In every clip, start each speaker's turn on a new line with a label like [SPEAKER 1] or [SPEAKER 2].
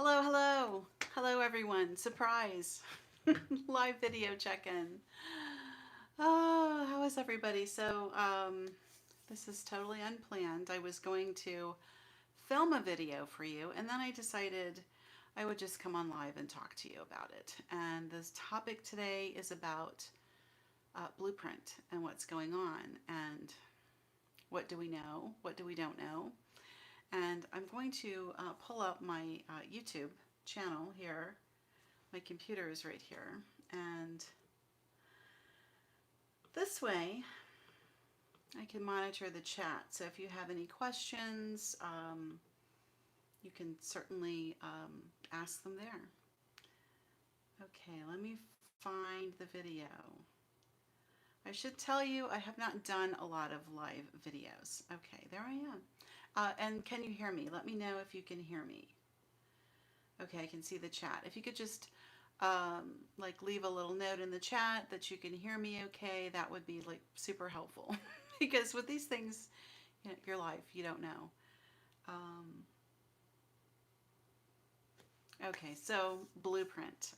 [SPEAKER 1] Hello, hello. Hello, everyone. Surprise. Live video check-in. Oh, how is everybody? This is totally unplanned. I was going to film a video for you, and then I decided I would just come on live and talk to you about it. And this topic today is about Bluprint and what's going on, and what do we know, what do we don't know. And I'm going to pull up my YouTube channel here. My computer is right here. And this way I can monitor the chat. So if you have any questions, you can certainly ask them there. Okay, let me find the video. I should tell you, I have not done a lot of live videos. Okay, there I am. And can you hear me? Let me know if you can hear me. Okay, I can see the chat. If you could just like leave a little note in the chat that you can hear me okay, that would be like super helpful. Because with these things, you know, your life, you don't know. Okay, so Bluprint.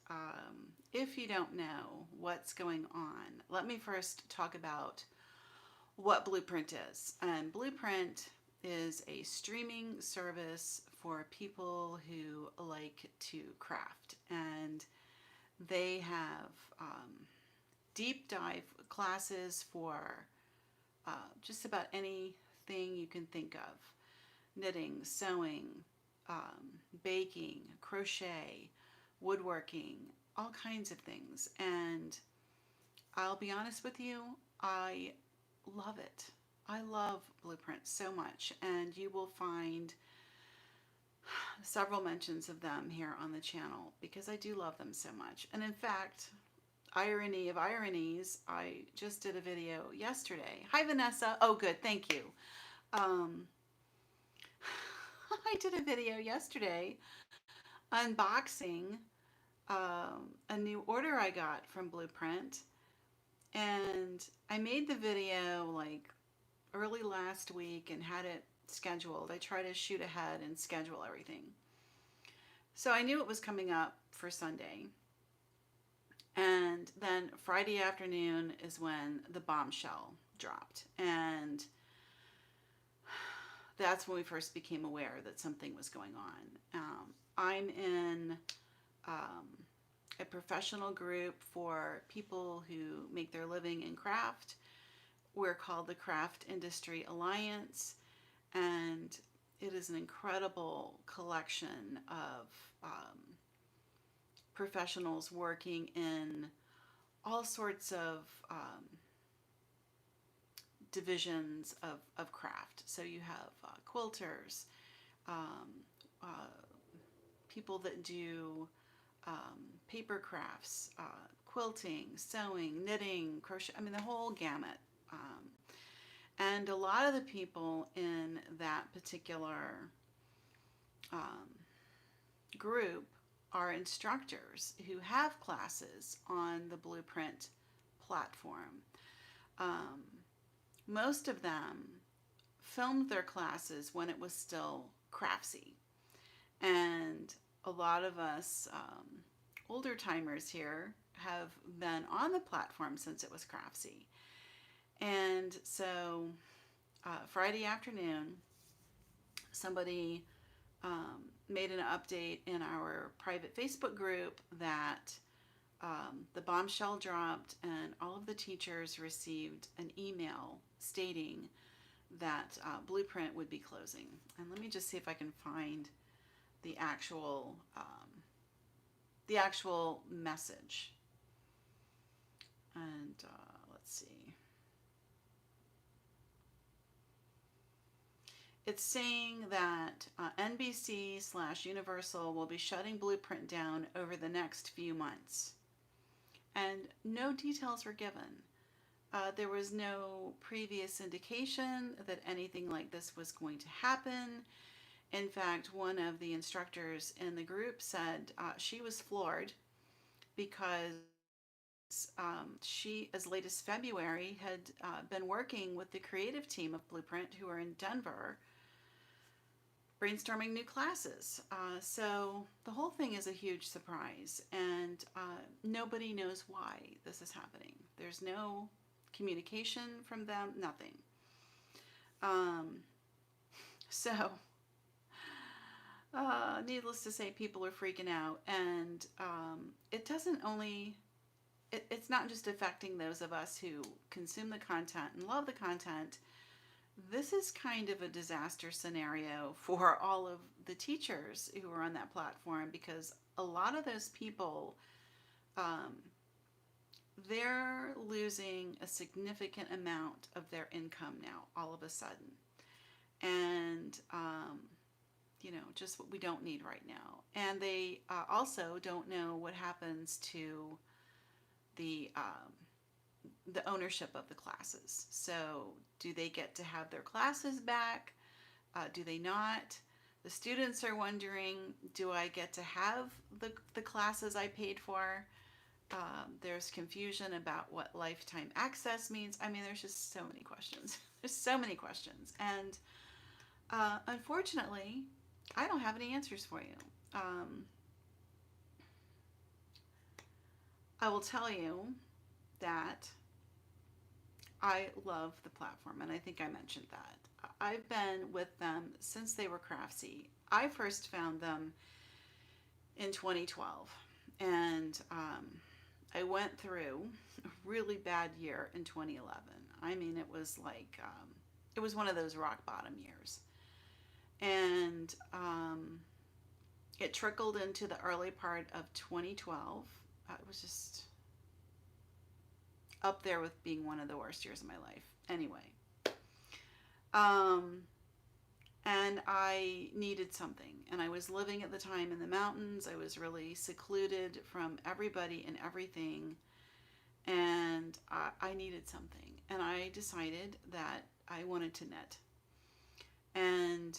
[SPEAKER 1] If you don't know what's going on, let me first talk about what Bluprint is. And Bluprint is a streaming service for people who like to craft, and they have deep dive classes for just about anything you can think of: knitting, sewing, baking, crochet, woodworking, all kinds of things. And I'll be honest with you, I love it. I love Bluprint so much, and you will find several mentions of them here on the channel because I do love them so much. And in fact, irony of ironies, I just did a video yesterday. Hi, Vanessa. Oh, good. Thank you. I did a video yesterday unboxing a new order I got from Bluprint, and I made the video like early last week and had it scheduled. I try to shoot ahead and schedule everything. So I knew it was coming up for Sunday. And then Friday afternoon is when the bombshell dropped. And that's when we first became aware that something was going on. I'm in a professional group for people who make their living in craft. We're called the Craft Industry Alliance, and it is an incredible collection of professionals working in all sorts of divisions of craft. So you have quilters, people that do paper crafts, quilting, sewing, knitting, crochet, I mean the whole gamut. And a lot of the people in that particular group are instructors who have classes on the Bluprint platform. Most of them filmed their classes when it was still craftsy. And a lot of us older timers here have been on the platform since it was craftsy. And so Friday afternoon, somebody made an update in our private Facebook group that the bombshell dropped and all of the teachers received an email stating that Bluprint would be closing. And let me just see if I can find the actual message. And let's see. It's saying that NBC/Universal will be shutting Bluprint down over the next few months. And no details were given. There was no previous indication that anything like this was going to happen. In fact, one of the instructors in the group said she was floored because she, as late as February, had been working with the creative team of Bluprint, who are in Denver, brainstorming new classes. So the whole thing is a huge surprise, and nobody knows why this is happening. There's no communication from them, nothing. Um, so, needless to say, people are freaking out, and it doesn't only, it's not just affecting those of us who consume the content and love the content. This is kind of a disaster scenario for all of the teachers who are on that platform, because a lot of those people, um, they're losing a significant amount of their income now all of a sudden. And, just what we don't need right now. And they also don't know what happens to the ownership of the classes. So, do they get to have their classes back? Do they not? The students are wondering, do I get to have the classes I paid for? There's confusion about what lifetime access means. I mean, there's just so many questions. There's so many questions. And unfortunately, I don't have any answers for you. I will tell you that I love the platform, and I think I mentioned that. I've been with them since they were Craftsy. I first found them in 2012, and I went through a really bad year in 2011. I mean, it was like, it was one of those rock bottom years. And it trickled into the early part of 2012. It was just up there with being one of the worst years of my life. Anyway, and I needed something. And I was living at the time in the mountains. I was really secluded from everybody and everything. And I needed something. And I decided that I wanted to knit. And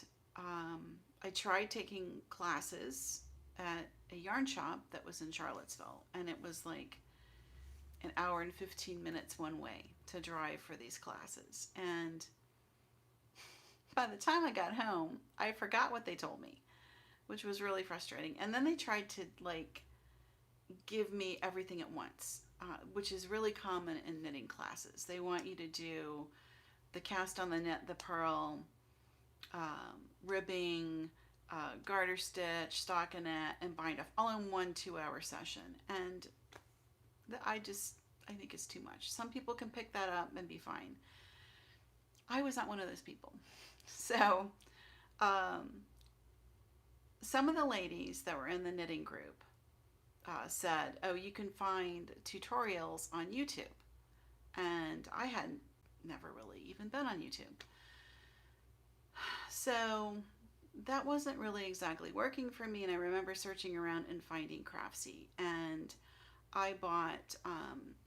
[SPEAKER 1] I tried taking classes at a yarn shop that was in Charlottesville. And it was like an hour and 15 minutes one way to drive for these classes. And by the time I got home, I forgot what they told me, which was really frustrating. And then they tried to give me everything at once, which is really common in knitting classes. They want you to do the cast on the knit, the purl, ribbing, garter stitch, stockinette, and bind off, all in one 2-hour session. And I think it's too much. Some people can pick that up and be fine. I was not one of those people. So, some of the ladies that were in the knitting group said, oh, you can find tutorials on YouTube. And I had never really even been on YouTube. So that wasn't really exactly working for me. And I remember searching around and finding Craftsy. And I bought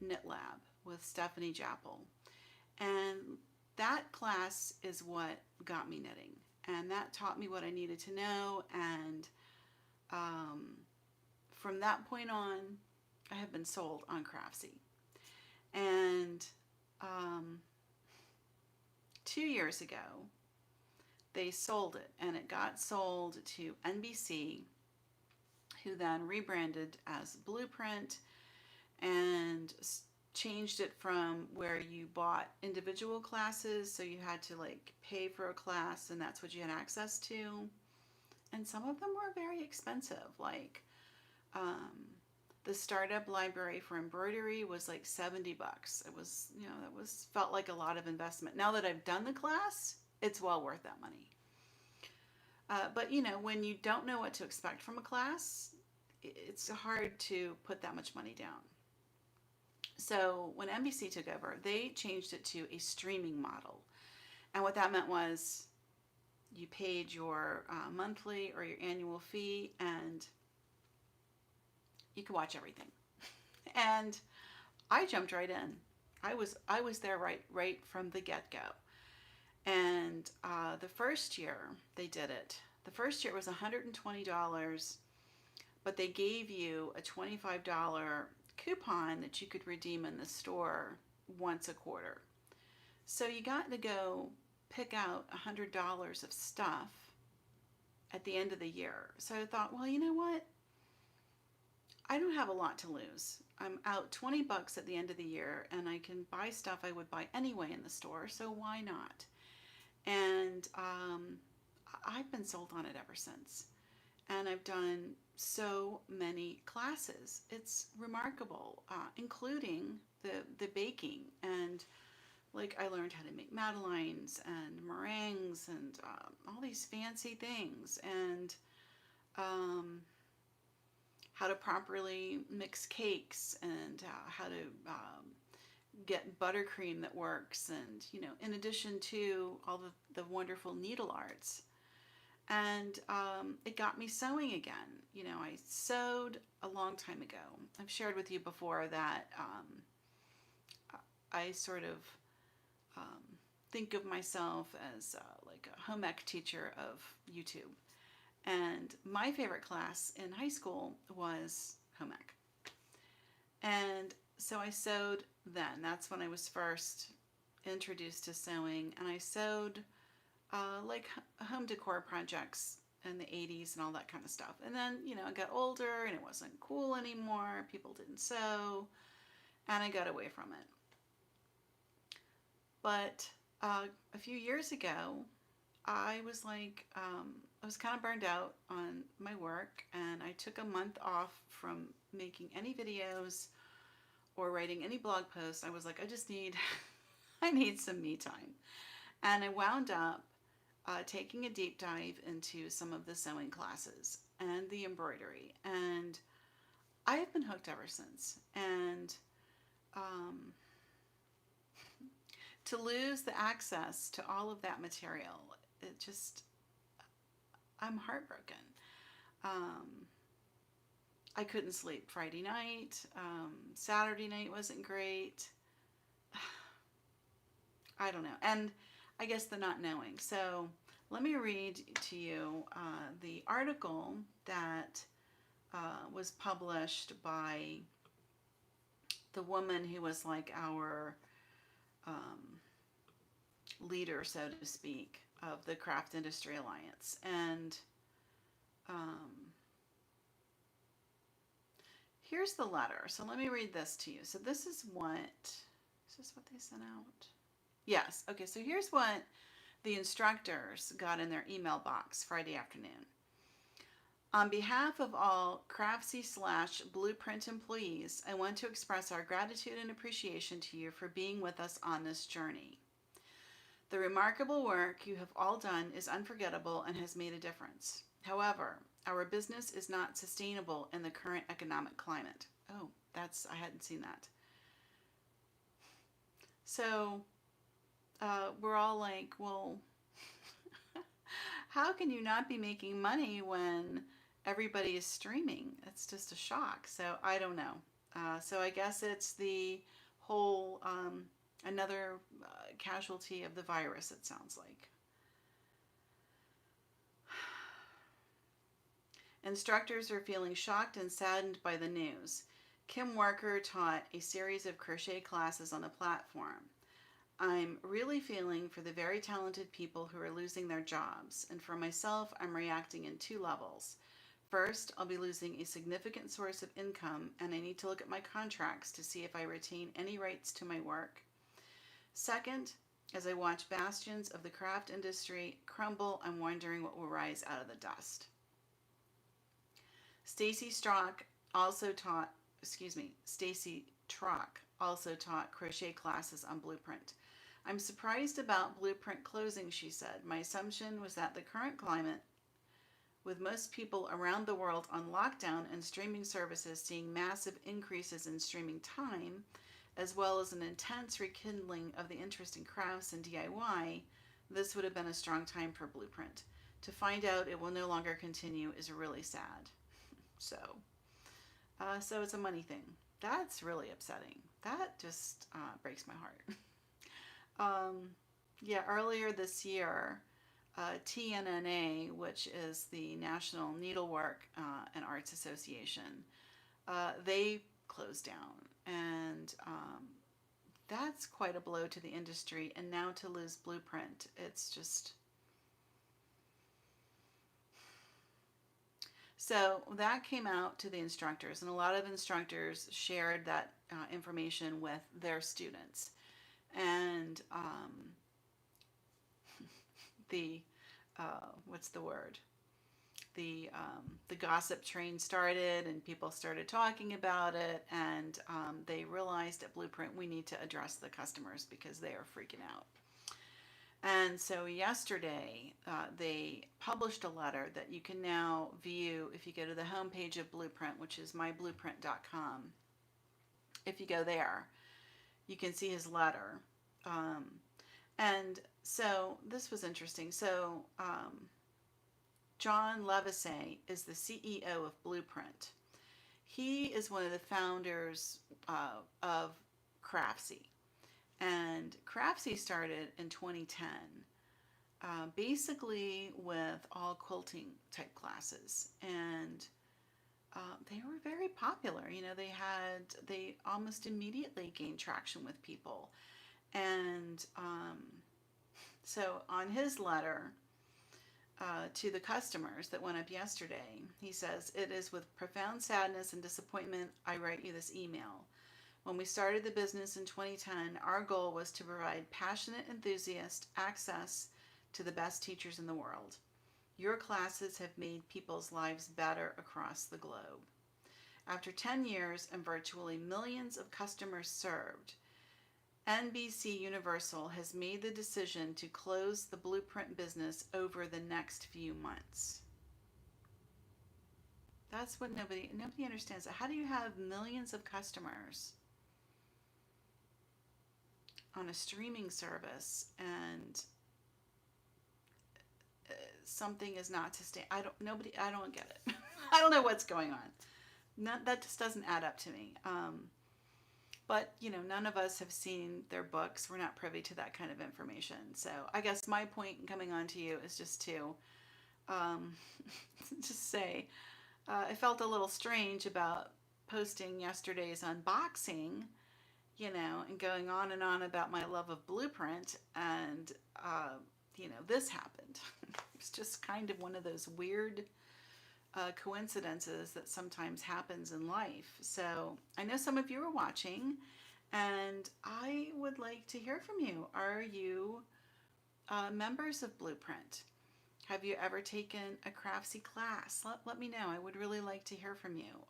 [SPEAKER 1] Knit Lab with Stephanie Jappel. And that class is what got me knitting. And that taught me what I needed to know. And from that point on, I have been sold on Craftsy. And 2 years ago, they sold it, and it got sold to NBC, who then rebranded as Bluprint and changed it from where you bought individual classes, so you had to pay for a class and that's what you had access to. And some of them were very expensive, the startup library for embroidery was like $70. It was, felt like a lot of investment. Now that I've done the class, it's well worth that money. But when you don't know what to expect from a class, it's hard to put that much money down. So when NBC took over, they changed it to a streaming model. And what that meant was you paid your monthly or your annual fee and you could watch everything. And I jumped right in. I was there right from the get-go. And the first year they did it. The first year it was $120, but they gave you a $25 coupon that you could redeem in the store once a quarter. So you got to go pick out $100 of stuff at the end of the year. So I thought, well, you know what? I don't have a lot to lose. I'm out 20 bucks at the end of the year and I can buy stuff I would buy anyway in the store, so why not? And I've been sold on it ever since. And I've done so many classes. It's remarkable, including the baking. And like I learned how to make madeleines and meringues and all these fancy things. And how to properly mix cakes and how to get buttercream that works, and in addition to all the wonderful needle arts. And it got me sewing again. I sewed a long time ago. I've shared with you before that I sort of think of myself as like a home ec teacher of YouTube. And my favorite class in high school was home ec. And so I sewed then. That's when I was first introduced to sewing. And I sewed like home decor projects in the 80s and all that kind of stuff. And then, I got older and it wasn't cool anymore. People didn't sew. And I got away from it. But a few years ago, I was like, I was kind of burned out on my work, and I took a month off from making any videos or writing any blog posts. I was like, I need some me time. And I wound up taking a deep dive into some of the sewing classes and the embroidery. And I have been hooked ever since. And to lose the access to all of that material, I'm heartbroken. I couldn't sleep Friday night. Saturday night wasn't great. I don't know. And I guess the not knowing. So let me read to you the article that was published by the woman who was like our leader, so to speak, of the Craft Industry Alliance. And here's the letter. So let me read this to you. So this is what they sent out? Yes. Okay, so here's what the instructors got in their email box Friday afternoon. On behalf of all Craftsy/Bluprint employees, I want to express our gratitude and appreciation to you for being with us on this journey. The remarkable work you have all done is unforgettable and has made a difference. However, our business is not sustainable in the current economic climate. Oh, I hadn't seen that. So we're all like, well, how can you not be making money when everybody is streaming? It's just a shock. So I don't know. So I guess it's the whole another casualty of the virus, it sounds like. Instructors are feeling shocked and saddened by the news. Kim Worker taught a series of crochet classes on the platform. I'm really feeling for the very talented people who are losing their jobs, and for myself, I'm reacting in two levels. First, I'll be losing a significant source of income, and I need to look at my contracts to see if I retain any rights to my work. Second, as I watch bastions of the craft industry crumble, I'm wondering what will rise out of the dust. Stacy Trock also taught crochet classes on Bluprint. I'm surprised about Bluprint closing, she said. My assumption was that the current climate, with most people around the world on lockdown and streaming services seeing massive increases in streaming time, as well as an intense rekindling of the interest in crafts and DIY, this would have been a strong time for Bluprint. To find out it will no longer continue is really sad. So it's a money thing. That's really upsetting. That just breaks my heart. Earlier this year, TNNA, which is the National Needlework and Arts Association, they closed down. And that's quite a blow to the industry. And now to lose Bluprint, it's just... So that came out to the instructors, and a lot of instructors shared that information with their students. And the what's the word? The gossip train started, and people started talking about it, and they realized at Bluprint we need to address the customers because they are freaking out. And so yesterday, they published a letter that you can now view if you go to the homepage of Bluprint, which is mybluprint.com. If you go there, you can see his letter. And so this was interesting. So John Levesey is the CEO of Bluprint. He is one of the founders of Craftsy. And Craftsy started in 2010, basically with all quilting type classes. And they were very popular. You know, they almost immediately gained traction with people. And so on his letter to the customers that went up yesterday, he says, "It is with profound sadness and disappointment I write you this email. When we started the business in 2010, our goal was to provide passionate enthusiasts access to the best teachers in the world. Your classes have made people's lives better across the globe. After 10 years and virtually millions of customers served, NBC Universal has made the decision to close the Bluprint business over the next few months." That's what nobody understands. How do you have millions of customers on a streaming service and something is not sustained? I don't get it. I don't know what's going on. That just doesn't add up to me. But, you know, none of us have seen their books. We're not privy to that kind of information. So I guess my point in coming on to you is just to just say I felt a little strange about posting yesterday's unboxing, you know, and going on and on about my love of Bluprint, and you know, this happened. It's just kind of one of those weird coincidences that sometimes happens in life. So I know some of you are watching, and I would like to hear from you. Are you members of Bluprint? Have you ever taken a Craftsy class? Let me know. I would really like to hear from you.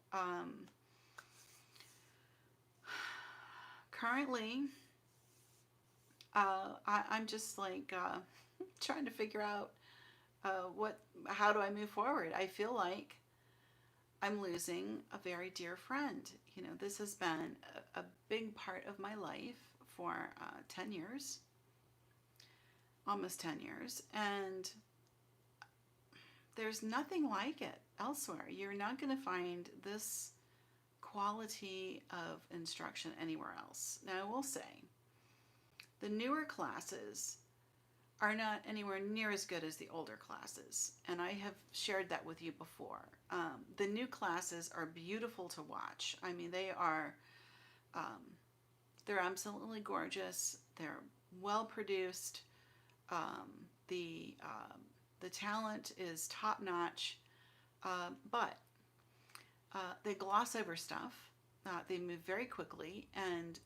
[SPEAKER 1] Currently, I'm just like trying to figure out how do I move forward. I feel like I'm losing a very dear friend. You know, this has been a big part of my life for 10 years, almost 10 years, and there's nothing like it elsewhere. You're not going to find this quality of instruction anywhere else. Now, I will say, the newer classes are not anywhere near as good as the older classes, and I have shared that with you before. The new classes are beautiful to watch. I mean, they're absolutely gorgeous. They're well produced. The talent is top notch, but they gloss over stuff. They move very quickly, and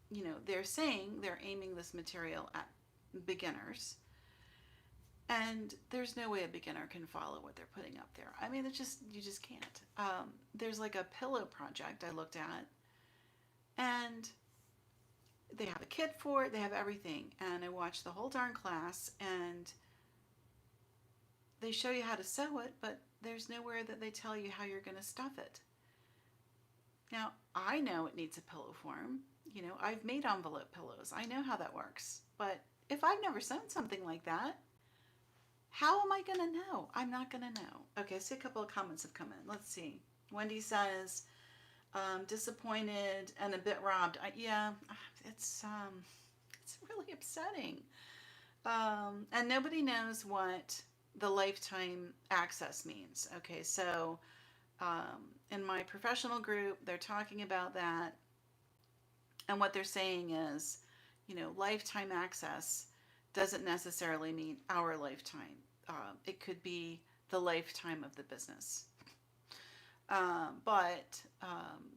[SPEAKER 1] you know, they're saying they're aiming this material at beginners, and there's no way a beginner can follow what they're putting up there. I mean, you just can't. There's like a pillow project I looked at, and they have a kit for it, they have everything, and I watched the whole darn class, and they show you how to sew it, but there's nowhere that they tell you how you're going to stuff it. Now, I know it needs a pillow form. You know, I've made envelope pillows. I know how that works. But if I've never sewn something like that, how am I going to know? I'm not going to know. Okay, so a couple of comments have come in. Let's see. Wendy says, disappointed and a bit robbed. Yeah, it's really upsetting. And nobody knows what the lifetime access means. Okay, so in my professional group, they're talking about that. And what they're saying is, you know, lifetime access doesn't necessarily mean our lifetime. It could be the lifetime of the business. But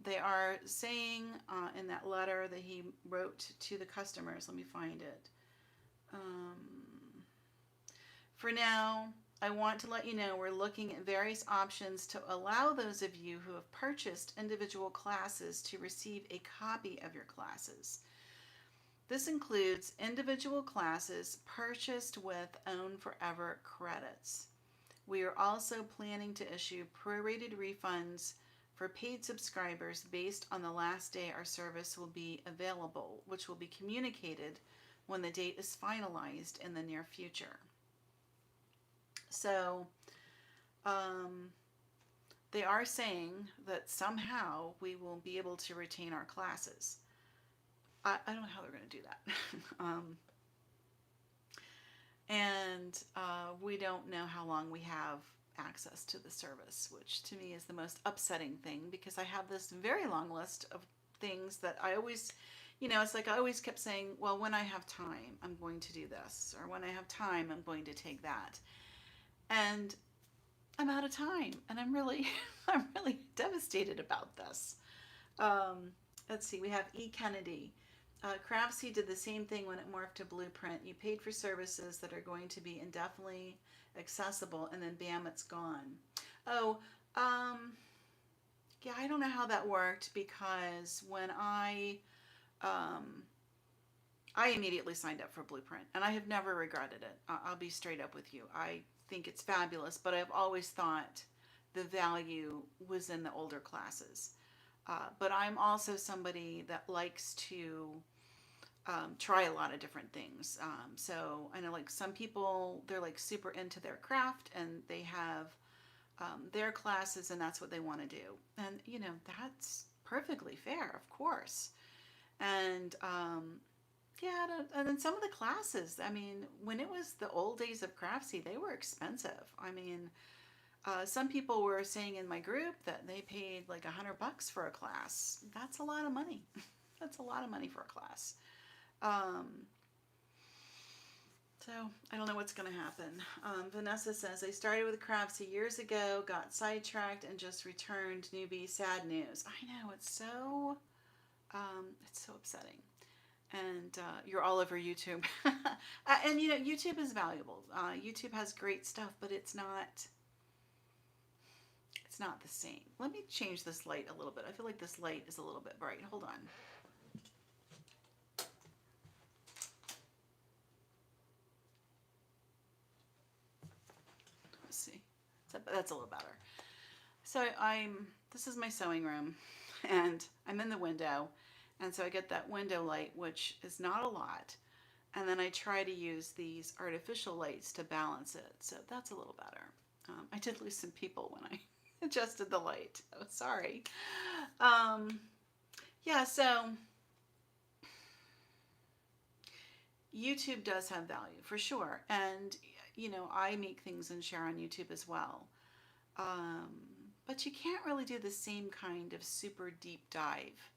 [SPEAKER 1] they are saying in that letter that he wrote to the customers, let me find it. Um, for now, I want to let you know we're looking at various options to allow those of you who have purchased individual classes to receive a copy of your classes. This includes individual classes purchased with Own Forever credits. We are also planning to issue prorated refunds for paid subscribers based on the last day our service will be available, which will be communicated when the date is finalized in the near future. So, they are saying that somehow we will be able to retain our classes. I don't know how they're going to do that. And we don't know how long we have access to the service, which to me is the most upsetting thing, because I have this very long list of things that I always, it's like I always kept saying, well, when I have time, I'm going to do this, or when I have time, I'm going to take that. And I'm out of time, and I'm really, I'm really devastated about this. Let's see, we have E. Kennedy. Craftsy did the same thing when it morphed to Bluprint. You paid for services that are going to be indefinitely accessible, and then bam, it's gone. Oh, yeah, I don't know how that worked, because when I immediately signed up for Bluprint, and I have never regretted it. I'll be straight up with you. I think it's fabulous, but I've always thought the value was in the older classes. But I'm also somebody that likes to try a lot of different things. So I know, like, some people, they're like super into their craft, and they have their classes, and that's what they want to do. And, that's perfectly fair, of course. And yeah, and then some of the classes, I mean, when it was the old days of Craftsy, they were expensive. I mean, some people were saying in my group that they paid like $100 for a class. That's a lot of money. That's a lot of money for a class. So I don't know what's going to happen. Vanessa says, I started with Craftsy years ago, got sidetracked, and just returned. Newbie, sad news. I know, it's so upsetting. And you're all over YouTube. And YouTube is valuable. YouTube has great stuff, but it's not the same. Let me change this light a little bit. I feel like this light is a little bit bright. Hold on. Let's see. That's a little better. So this is my sewing room, and I'm in the window, and so I get that window light, which is not a lot, and then I try to use these artificial lights to balance it, so that's a little better. I did lose some people when I adjusted the light. Oh, sorry. Yeah, so YouTube does have value for sure, and I make things and share on YouTube as well. But you can't really do the same kind of super deep dive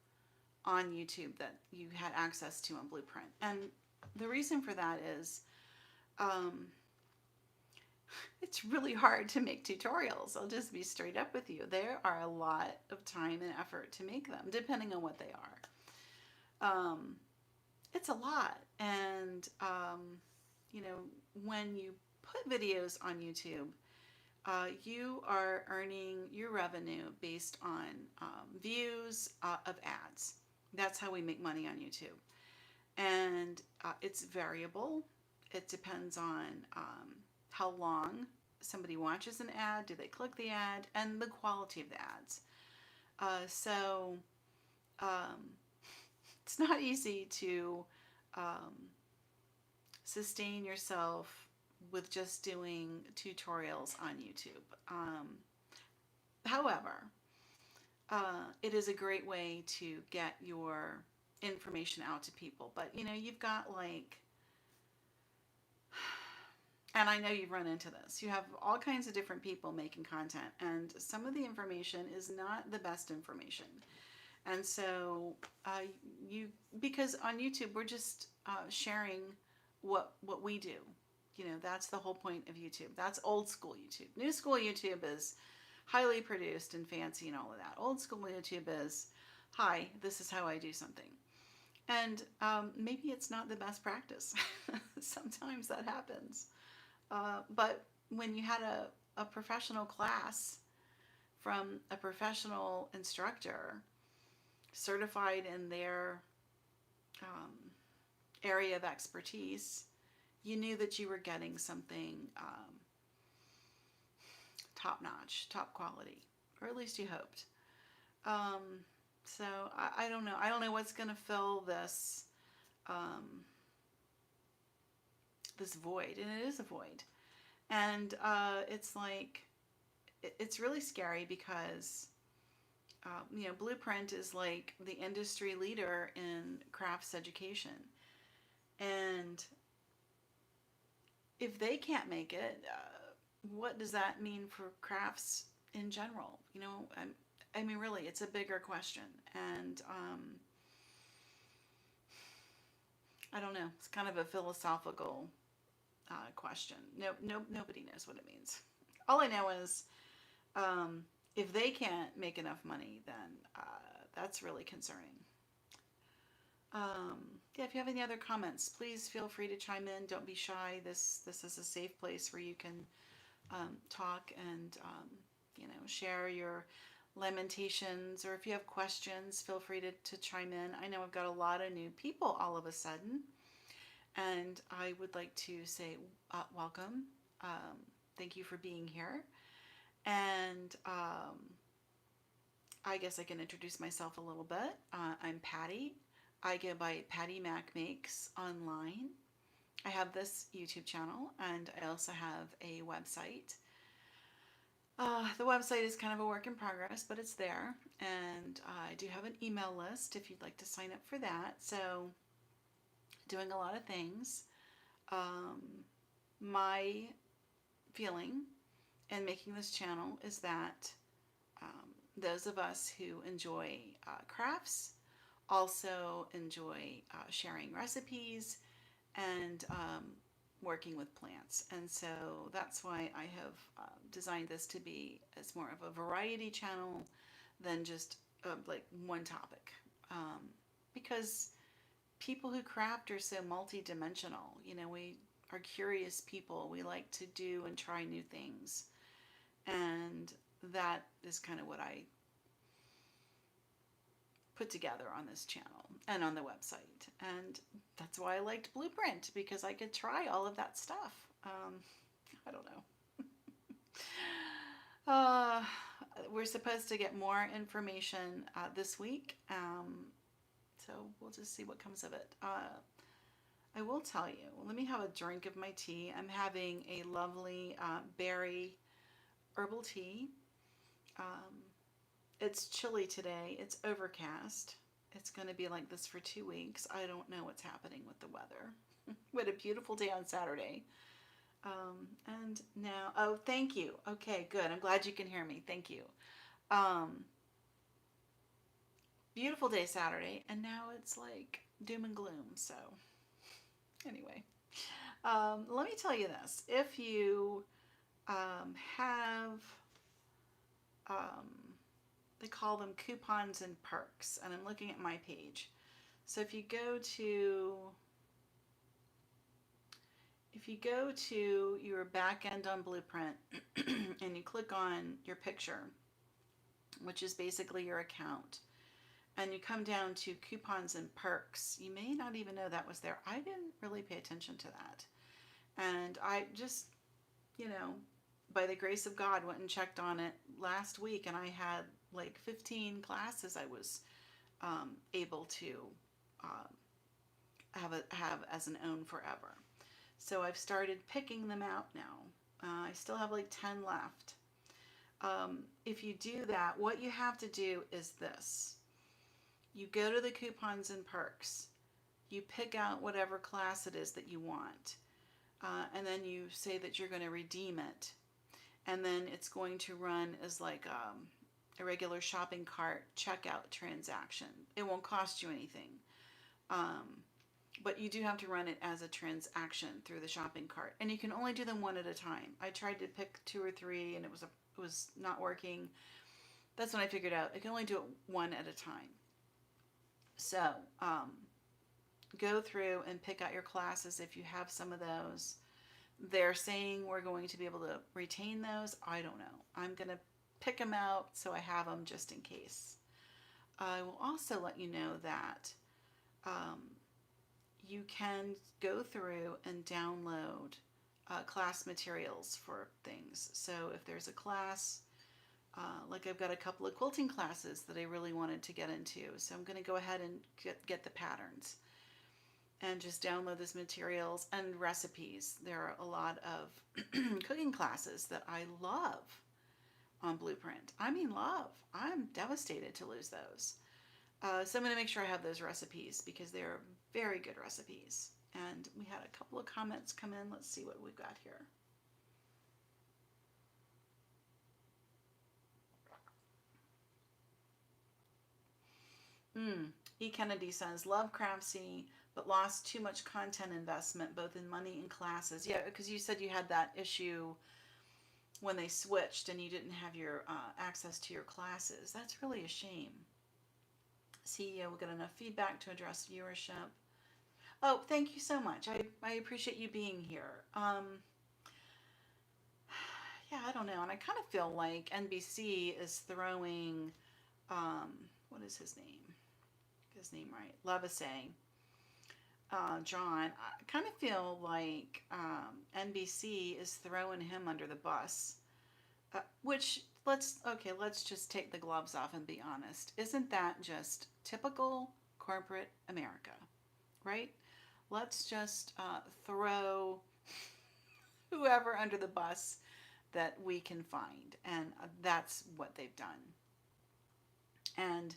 [SPEAKER 1] on YouTube that you had access to on Bluprint. And the reason for that is it's really hard to make tutorials. I'll just be straight up with you. There are a lot of time and effort to make them, depending on what they are. It's a lot. And, when you put videos on YouTube, you are earning your revenue based on views of ads. That's how we make money on YouTube. And it's variable. It depends on how long somebody watches an ad, do they click the ad, and the quality of the ads. So it's not easy to sustain yourself with just doing tutorials on YouTube. However, it is a great way to get your information out to people. But you've got and I know you've run into this. You have all kinds of different people making content, and some of the information is not the best information. And so because on YouTube, we're just sharing what we do. That's the whole point of YouTube. That's old school YouTube. New school YouTube is highly produced and fancy and all of that. Old school YouTube is, hi, this is how I do something. And maybe it's not the best practice. Sometimes that happens. But when you had a professional class from a professional instructor certified in their um, area of expertise, you knew that you were getting something top notch, top quality, or at least you hoped. So I don't know. I don't know what's going to fill um, this void, and it is a void. And it's like it's really scary because Bluprint is like the industry leader in crafts education, and if they can't make it, what does that mean for crafts in general? I mean, really, it's a bigger question, and I don't know. It's kind of a philosophical question. Nobody knows what it means. All I know is if they can't make enough money, then that's really concerning. Yeah, if you have any other comments, please feel free to chime in. Don't be shy. This is a safe place where you can talk and share your lamentations, or if you have questions, feel free to chime in. I know I've got a lot of new people all of a sudden, and I would like to say welcome. Thank you for being here. And I guess I can introduce myself a little bit. I'm Patty. I go by Pattymac Makes online. I have this YouTube channel, and I also have a website. The website is kind of a work in progress, but it's there. And I do have an email list if you'd like to sign up for that. So, doing a lot of things. My feeling in making this channel is that those of us who enjoy crafts also enjoy sharing recipes and working with plants. And so that's why I have designed this to be as more of a variety channel than just like one topic. Because people who craft are so multi-dimensional. We are curious people. We like to do and try new things. And that is kind of what I put together on this channel and on the website. And that's why I liked Bluprint, because I could try all of that stuff. I don't know. We're supposed to get more information this week. So we'll just see what comes of it. I will tell you, let me have a drink of my tea. I'm having a lovely berry herbal tea. It's chilly today. It's overcast. It's going to be like this for 2 weeks. I don't know what's happening with the weather. We had a beautiful day on Saturday. And now, oh, thank you. Okay, good. I'm glad you can hear me. Thank you. Beautiful day Saturday, and now it's like doom and gloom. So, anyway, let me tell you this. If you have they call them coupons and perks, and I'm looking at my page. So if you go to your back end on Bluprint and you click on your picture, which is basically your account, and you come down to coupons and perks, you may not even know that was there. I didn't really pay attention to that, and I just by the grace of God went and checked on it last week, and I had like 15 classes I was able to have as an own forever. So I've started picking them out now. I still have like 10 left. If you do that, what you have to do is this. You go to the coupons and perks. You pick out whatever class it is that you want. And then you say that you're going to redeem it. And then it's going to run as like a regular shopping cart checkout transaction. It won't cost you anything. But you do have to run it as a transaction through the shopping cart. And you can only do them one at a time. I tried to pick 2 or 3, and it was was not working, that's when I figured out I can only do it one at a time. So go through and pick out your classes if you have some of those. They're saying we're going to be able to retain those. I don't know. I'm going to pick them out so I have them just in case. I will also let you know that um, you can go through and download class materials for things. So if there's a class, like I've got a couple of quilting classes that I really wanted to get into, so I'm going to go ahead and get the patterns and just download those materials and recipes. There are a lot of cooking classes that I love on Bluprint. I mean, love. I'm devastated to lose those. So I'm going to make sure I have those recipes because they're very good recipes. And we had a couple of comments come in. Let's see what we've got here. E. Kennedy says, love Craftsy, but lost too much content investment, both in money and classes. Yeah, because you said you had that issue when they switched and you didn't have your access to your classes. That's really a shame. CEO will get enough feedback to address viewership. Oh, thank you so much. I appreciate you being here. Yeah, I don't know. And I kind of feel like NBC is throwing, what is his name? Get his name right. Levasseur. John, I kind of feel like NBC is throwing him under the bus, which let's just take the gloves off and be honest. Isn't that just typical corporate America, right? Let's just throw whoever under the bus that we can find, and that's what they've done. And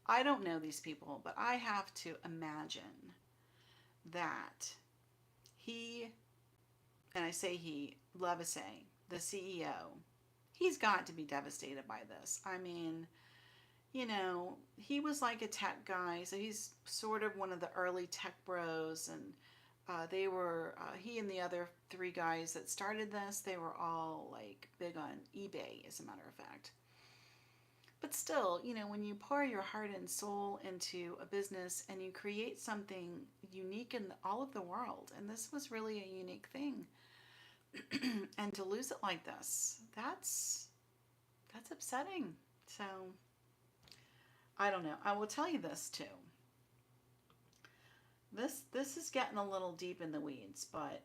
[SPEAKER 1] I don't know these people, but I have to imagine that he, and I say he, Levasseur, the CEO, he's got to be devastated by this. I mean, you know, he was like a tech guy, so he's sort of one of the early tech bros, and they were, he and the other three guys that started this, they were all like big on eBay, as a matter of fact. But still, you know, when you pour your heart and soul into a business and you create something unique in all of the world, and this was really a unique thing, and to lose it like this, that's upsetting. So I don't know. I will tell you this too. This is getting a little deep in the weeds, but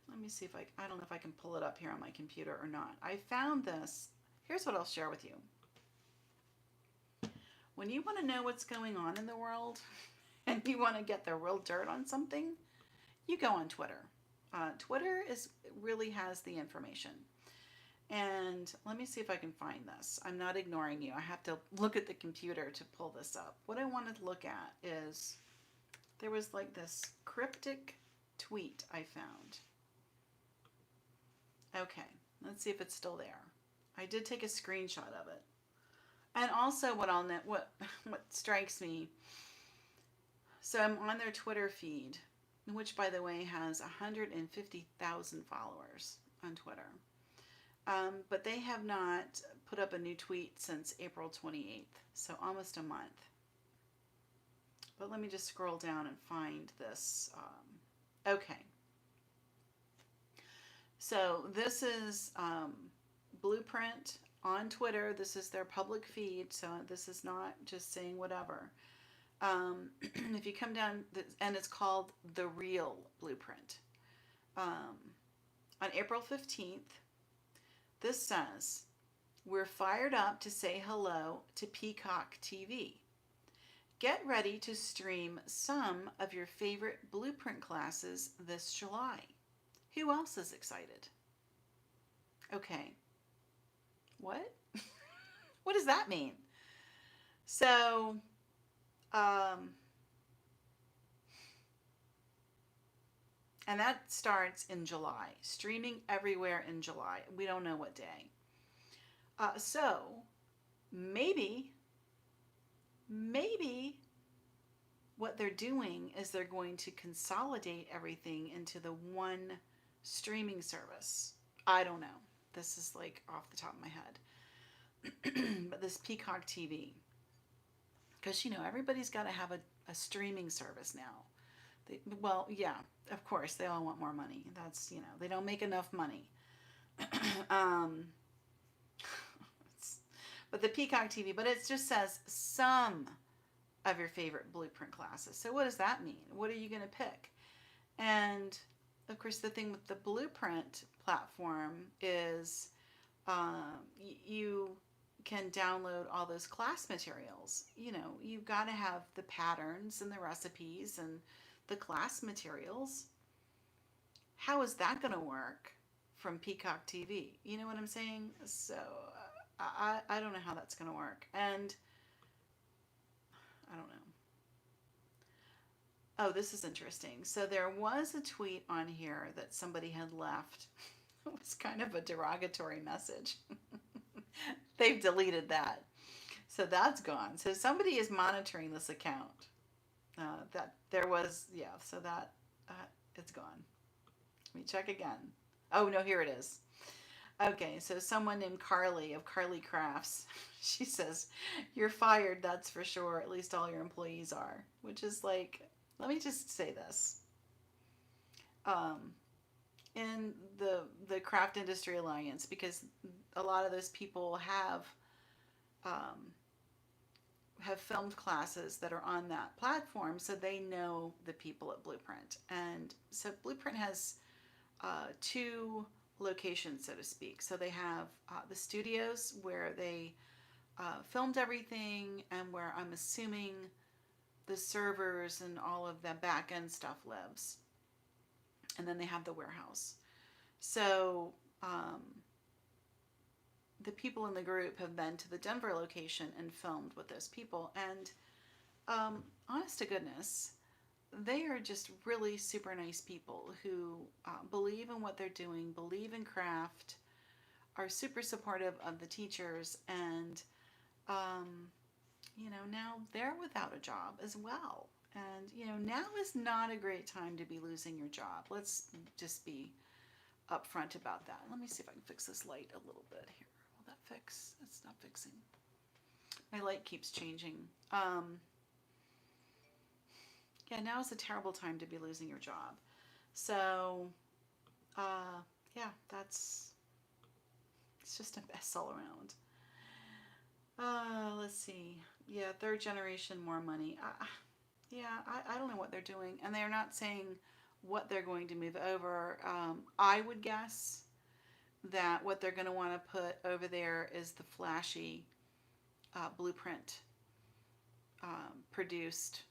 [SPEAKER 1] let me see if I don't know if I can pull it up here on my computer or not. I found this. Here's what I'll share with you. When you want to know what's going on in the world and you want to get the real dirt on something, you go on Twitter. Twitter really has the information. And let me see if I can find this. I'm not ignoring you. I have to look at the computer to pull this up. What I wanted to look at is there was like this cryptic tweet I found. Okay, let's see if it's still there. I did take a screenshot of it. And also what strikes me, so I'm on their Twitter feed, which by the way has 150,000 followers on Twitter. But they have not put up a new tweet since April 28th, so almost a month. But let me just scroll down and find this. Okay. So this is Bluprint on Twitter. This is their public feed, so this is not just saying whatever. If you come down, and it's called The Real Bluprint. On April 15th, this says, we're fired up to say hello to Peacock TV. Get ready to stream some of your favorite Bluprint classes this July. Who else is excited? Okay. What? What does that mean? So, and that starts in July. Streaming everywhere in July. We don't know what day. So, maybe what they're doing is they're going to consolidate everything into the one streaming service. I don't know. This is like off the top of my head. But this Peacock TV, because everybody's got to have a streaming service now. Well, yeah, of course they all want more money. That's they don't make enough money. um, but the Peacock TV, but it just says some of your favorite Bluprint classes. So what does that mean? What are you going to pick? And of course, the thing with the Bluprint platform is you can download all those class materials. You've got to have the patterns and the recipes and the class materials. How is that going to work from Peacock TV? You know what I'm saying? So I don't know how that's going to work. And I don't know. Oh, this is interesting. So there was a tweet on here that somebody had left. It was kind of a derogatory message. They've deleted that. So that's gone. So somebody is monitoring this account. That there was, yeah, so that it's gone. Let me check again. Oh, no, here it is. Okay, so someone named Carly of Carly Crafts, she says, "You're fired, that's for sure. At least all your employees are." Which is like, let me just say this. In the Craft Industry Alliance, because a lot of those people um, have filmed classes that are on that platform, so they know the people at Bluprint. And so Bluprint has two locations, so to speak. So they have the studios where they filmed everything, and where I'm assuming the servers and all of the back end stuff lives. And then they have the warehouse. So the people in the group have been to the Denver location and filmed with those people. And honest to goodness, they are just really super nice people who believe in what they're doing, believe in craft, are super supportive of the teachers, and now they're without a job as well. And now is not a great time to be losing your job. Let's just be upfront about that. Let me see if I can fix this light a little bit here. Will that fix? It's not fixing. My light keeps changing. Yeah, now is a terrible time to be losing your job. So, yeah, it's just a mess all around. Let's see. Yeah, third generation, more money. Yeah, I don't know what they're doing. And they're not saying what they're going to move over. I would guess that what they're going to want to put over there is the flashy Bluprint produced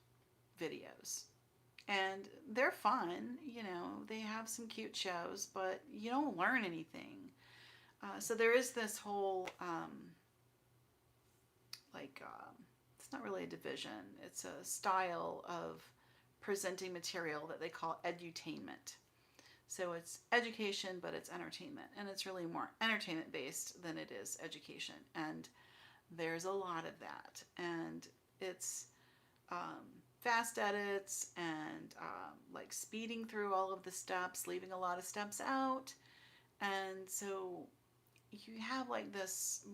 [SPEAKER 1] videos. And they're fun, they have some cute shows, but you don't learn anything. So there is this whole, it's not really a division, it's a style of presenting material that they call edutainment. So it's education, but it's entertainment. And it's really more entertainment based than it is education. And there's a lot of that. And it's fast edits and like speeding through all of the steps, leaving a lot of steps out. And so you have like this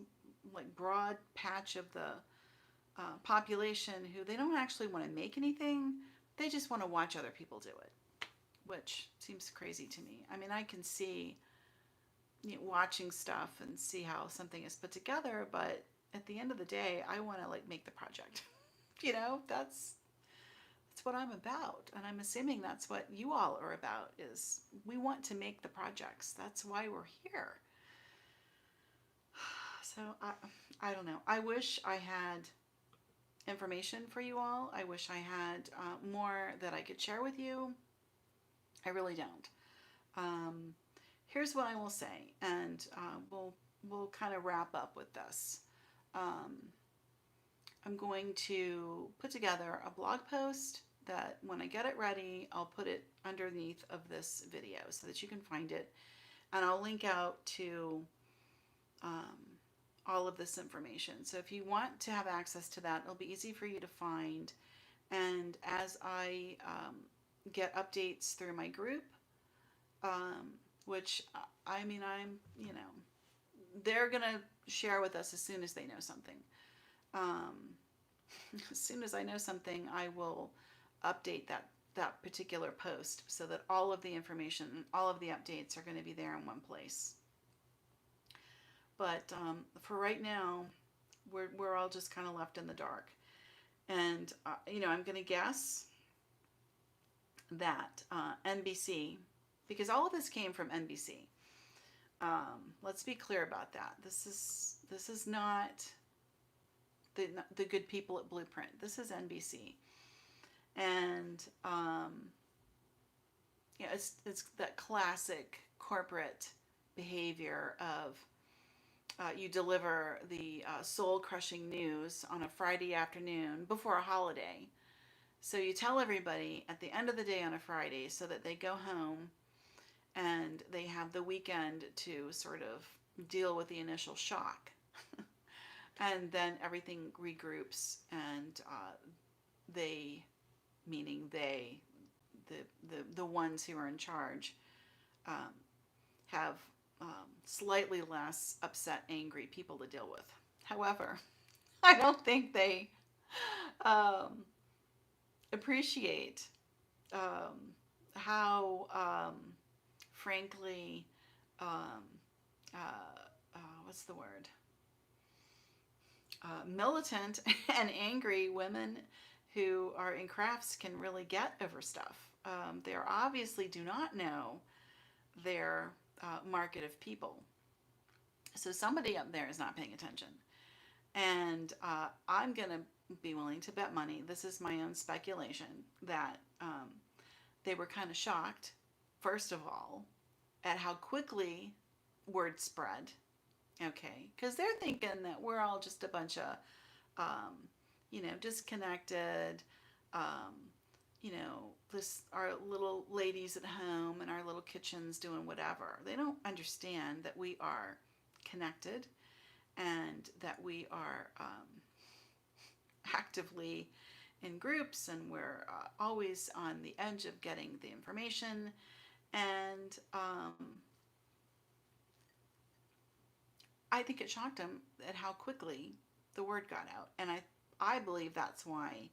[SPEAKER 1] like broad patch of the population who they don't actually want to make anything. They just want to watch other people do it, which seems crazy to me. I mean, I can see watching stuff and see how something is put together, but at the end of the day, I want to like make the project. That's what I'm about, and I'm assuming that's what you all are about. Is we want to make the projects. That's why we're here. So I don't know. I wish I had information for you all. I wish I had more that I could share with you. I really don't. Here's what I will say, and we'll kind of wrap up with this. I'm going to put together a blog post that when I get it ready, I'll put it underneath of this video so that you can find it. And I'll link out to all of this information. So if you want to have access to that, it'll be easy for you to find. And as I get updates through my group, which I mean, they're going to share with us as soon as they know something. Um, as soon as I know something, I will update that particular post so that all of the information and all of the updates are going to be there in one place. But for right now, we're all just kind of left in the dark. And, I'm going to guess that NBC, because all of this came from NBC. Let's be clear about that. This is not the good people at Bluprint. This is NBC. And, it's that classic corporate behavior of you deliver the soul-crushing news on a Friday afternoon before a holiday. So you tell everybody at the end of the day on a Friday so that they go home and they have the weekend to sort of deal with the initial shock. And then everything regroups and they, meaning they, the ones who are in charge, have slightly less upset, angry people to deal with. However, I don't think they appreciate how, frankly, what's the word? Militant and angry women who are in crafts can really get over stuff. They obviously do not know their market of people. So somebody up there is not paying attention. And I'm going to be willing to bet money, this is my own speculation, that they were kind of shocked, first of all, at how quickly word spread. Okay, because they're thinking that we're all just a bunch of, disconnected, our little ladies at home in our little kitchens doing whatever. They don't understand that we are connected and that we are actively in groups, and we're always on the edge of getting the information. And I think it shocked them at how quickly the word got out. And I believe that's why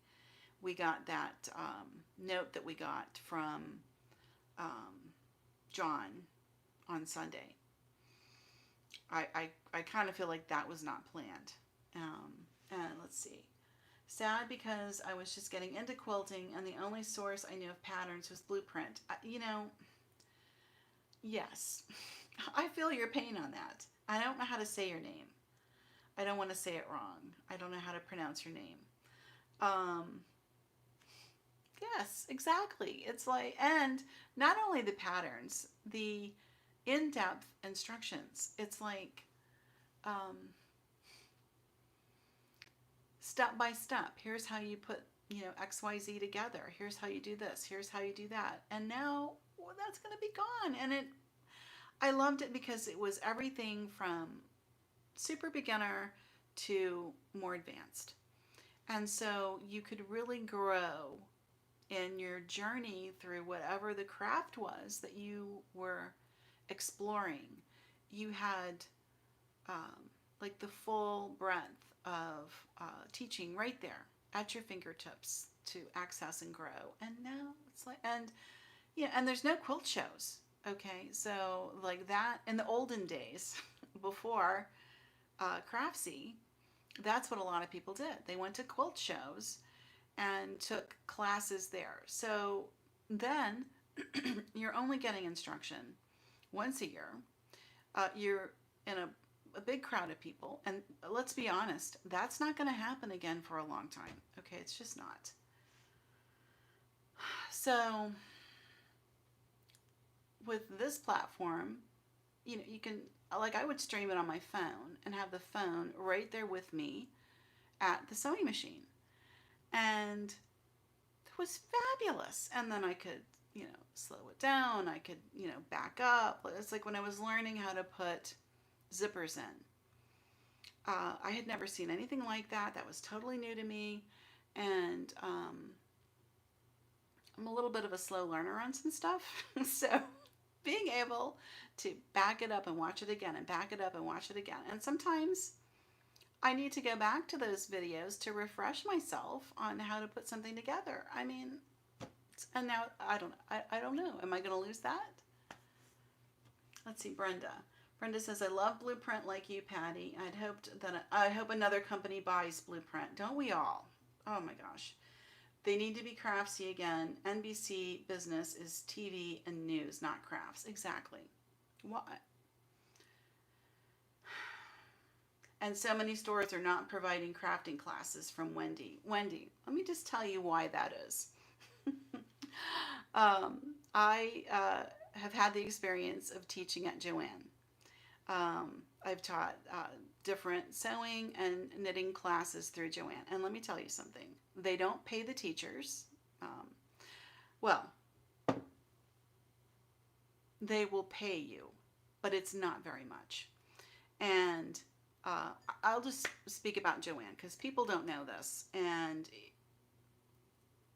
[SPEAKER 1] we got that note that we got from John on Sunday. I kind of feel like that was not planned. And let's see. Sad because I was just getting into quilting and the only source I knew of patterns was Bluprint. Yes, I feel your pain on that. I don't know how to say your name. I don't want to say it wrong. I don't know how to pronounce your name. Yes, exactly. It's like, and not only the patterns, the in-depth instructions. It's like step by step. Here's how you put, XYZ together. Here's how you do this. Here's how you do that. And now, well, that's going to be gone. And I loved it because it was everything from super beginner to more advanced. And so you could really grow in your journey through whatever the craft was that you were exploring. You had like the full breadth of teaching right there at your fingertips to access and grow. And now it's like, and there's no quilt shows. Okay, so like that in the olden days before Craftsy, that's what a lot of people did. They went to quilt shows and took classes there. So then you're only getting instruction once a year. You're in a big crowd of people. And let's be honest, that's not going to happen again for a long time. Okay, it's just not. So with this platform, you can, like, I would stream it on my phone and have the phone right there with me at the sewing machine. And it was fabulous. And then I could, slow it down. I could, back up. It's like when I was learning how to put zippers in. I had never seen anything like that. That was totally new to me. And I'm a little bit of a slow learner on some stuff. So being able to back it up and watch it again and back it up and watch it again. And sometimes I need to go back to those videos to refresh myself on how to put something together. I mean, and now I don't know. Am I going to lose that? Let's see, Brenda. Brenda says, I love Bluprint like you, Patty. I hope another company buys Bluprint. Don't we all? Oh my gosh. They need to be craftsy again. NBC business is TV and news, not crafts. Exactly. What? And so many stores are not providing crafting classes from Wendy. Wendy, let me just tell you why that is. I have had the experience of teaching at Joann. I've taught different sewing and knitting classes through Joann. And let me tell you something. They don't pay the teachers. Well, they will pay you, but it's not very much. And I'll just speak about Joann because people don't know this. And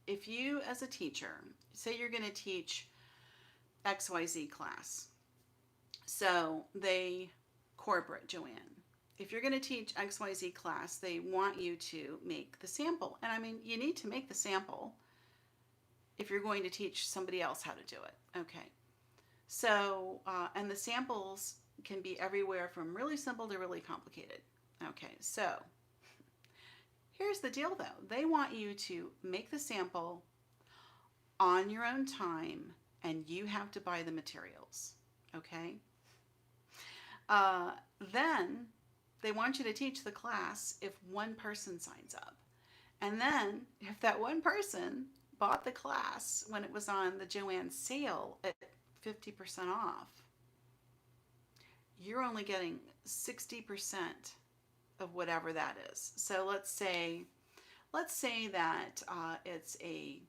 [SPEAKER 1] if you, as a teacher, say you're going to teach XYZ class, so they corporate Joann. If you're going to teach XYZ class, they want you to make the sample. And I mean, you need to make the sample if you're going to teach somebody else how to do it. Okay. So, and the samples can be everywhere from really simple to really complicated. Okay. So here's the deal though. They want you to make the sample on your own time and you have to buy the materials. Okay. Then they want you to teach the class if one person signs up. And then if that one person bought the class when it was on the Joann sale at 50% off, you're only getting 60% of whatever that is. So let's say that it's a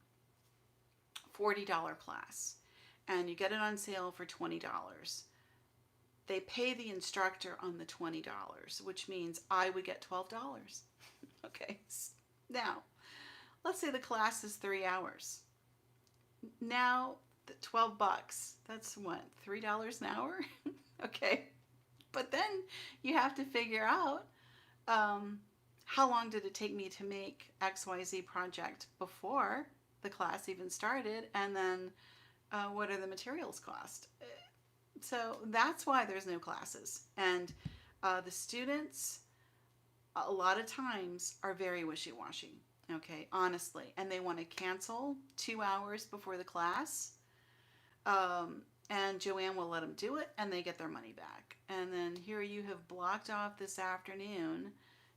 [SPEAKER 1] $40 class and you get it on sale for $20. They pay the instructor on the $20, which means I would get $12. Okay. Now, let's say the class is 3 hours. Now, the $12, that's what, $3 an hour? Okay. But then you have to figure out how long did it take me to make XYZ project before the class even started, and then what are the materials cost? So that's why there's no classes. And the students, a lot of times, are very wishy-washy, okay, honestly. And they want to cancel 2 hours before the class. And Joann will let them do it, and they get their money back. And then here you have blocked off this afternoon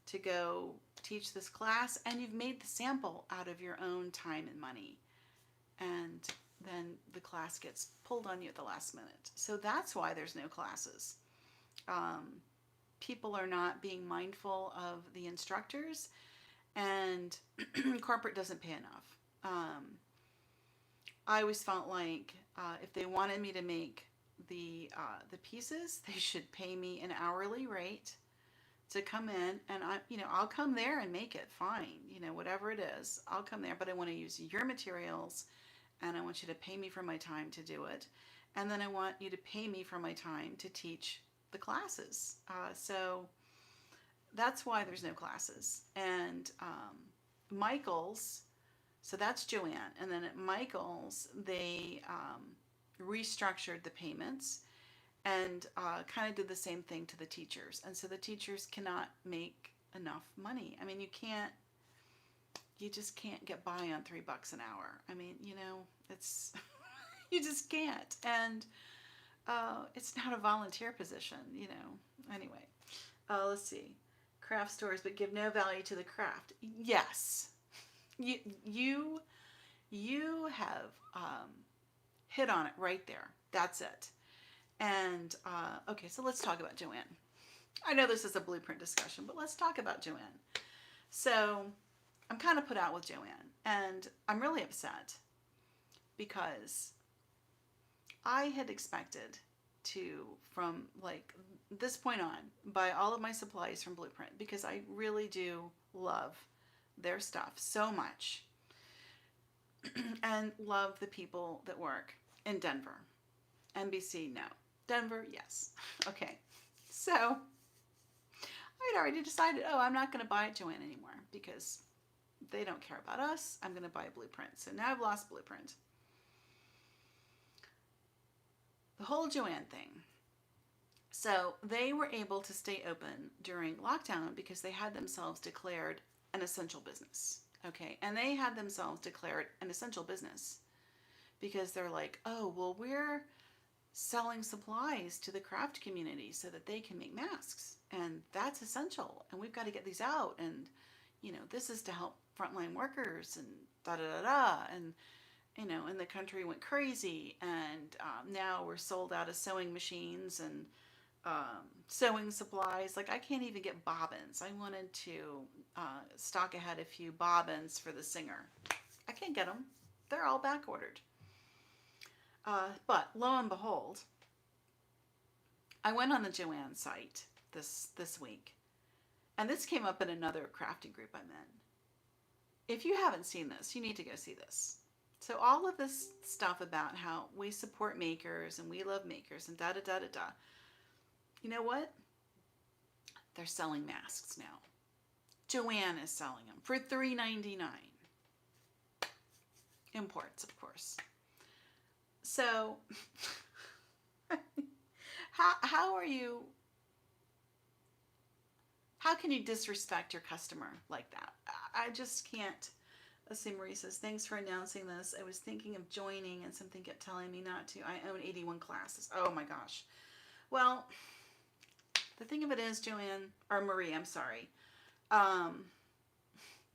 [SPEAKER 1] to go teach this class, and you've made the sample out of your own time and money. And then the class gets pulled on you at the last minute. So that's why there's no classes. People are not being mindful of the instructors, and corporate doesn't pay enough. I always felt like if they wanted me to make the pieces, they should pay me an hourly rate to come in, and I'll come there and make it fine, whatever it is, I'll come there, but I want to use your materials. And I want you to pay me for my time to do it. And then I want you to pay me for my time to teach the classes. So that's why there's no classes. And Michael's, so that's Joann. And then at Michael's, they restructured the payments and kind of did the same thing to the teachers. And so the teachers cannot make enough money. I mean, you just can't get by on $3 an hour. I mean, it's, you just can't. And it's not a volunteer position, Anyway, let's see. Craft stores, but give no value to the craft. Yes. You have hit on it right there. That's it. And, okay, so let's talk about Joann. I know this is a Bluprint discussion, but let's talk about Joann. So I'm kind of put out with Joann, and I'm really upset because I had expected to, from like this point on, buy all of my supplies from Bluprint because I really do love their stuff so much and love the people that work in Denver. NBC, no. Denver, yes. Okay. So I'd already decided, oh, I'm not going to buy at Joann anymore because they don't care about us. I'm going to buy Bluprint. So now I've lost Bluprint. The whole Joann thing. So they were able to stay open during lockdown because they had themselves declared an essential business. Okay. And they had themselves declared an essential business because they're like, oh, well, we're selling supplies to the craft community so that they can make masks. And that's essential. And we've got to get these out. And, this is to help frontline workers and da da da da. And the country went crazy. And now we're sold out of sewing machines and sewing supplies. Like, I can't even get bobbins. I wanted to stock ahead a few bobbins for the singer. I can't get them. They're all back ordered. But lo and behold, I went on the Joann site this week, and this came up in another crafting group I'm in. If you haven't seen this, you need to go see this. So all of this stuff about how we support makers and we love makers and da da da da da. You know what? They're selling masks now. Joann is selling them for $3.99. Imports, of course. So, how are you? How can you disrespect your customer like that? I just can't. Let's see, Marie says, thanks for announcing this. I was thinking of joining and something kept telling me not to. I own 81 classes. Oh my gosh. Well, the thing of it is, Joann, or Marie, I'm sorry.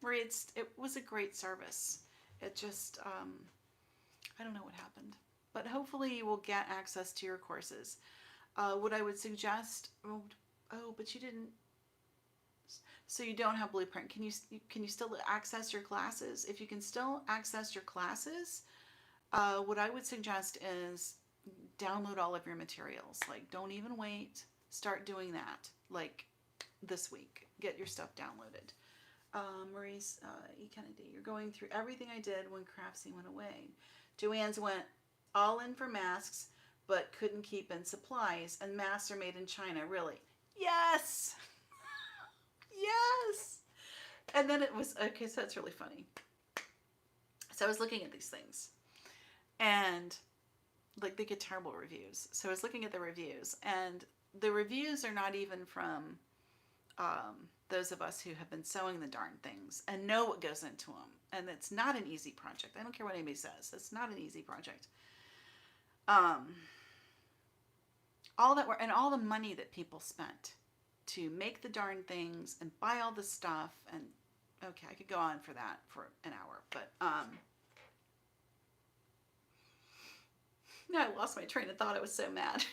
[SPEAKER 1] Marie, it was a great service. It just, I don't know what happened. But hopefully you will get access to your courses. What I would suggest, but you didn't, so you don't have Bluprint. Can you still access your classes? If you can still access your classes, what I would suggest is download all of your materials. Like, don't even wait. Start doing that, like, this week. Get your stuff downloaded. Maurice E. Kennedy, you're going through everything I did when Craftsy went away. Joann's went all in for masks, but couldn't keep in supplies, and masks are made in China, really. Yes! Yes! And then it was, okay, so it's really funny. So I was looking at these things, and like they get terrible reviews. So I was looking at the reviews, and the reviews are not even from those of us who have been sewing the darn things and know what goes into them. And it's not an easy project. I don't care what anybody says. It's not an easy project. All that work and all the money that people spent to make the darn things and buy all the stuff, and okay, I could go on for that for an hour, but now I lost my train of thought. I was so mad.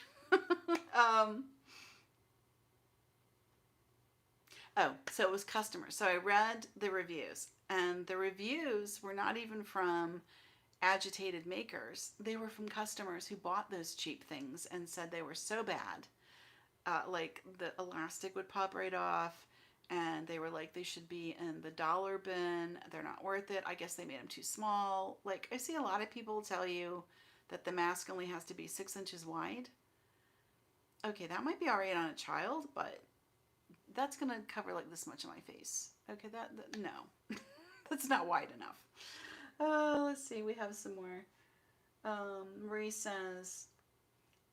[SPEAKER 1] So it was customers. So I read the reviews, and the reviews were not even from agitated makers. They were from customers who bought those cheap things and said they were so bad. Like the elastic would pop right off, and they were like, they should be in the dollar bin. They're not worth it. I guess they made them too small. Like, I see a lot of people tell you that the mask only has to be 6 inches wide. Okay, that might be all right on a child, but that's going to cover like this much of my face. Okay, that no, that's not wide enough. Let's see, we have some more. Marie says,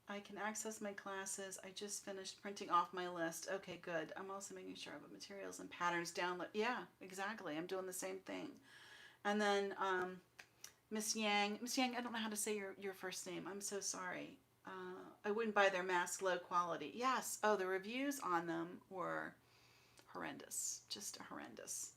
[SPEAKER 1] I can access my classes. I just finished printing off my list. Okay, good. I'm also making sure I have materials and patterns download. Yeah, exactly. I'm doing the same thing. And then Miss Yang, I don't know how to say your first name. I'm so sorry. I wouldn't buy their mask, low quality. Yes. Oh, the reviews on them were horrendous. Just horrendous.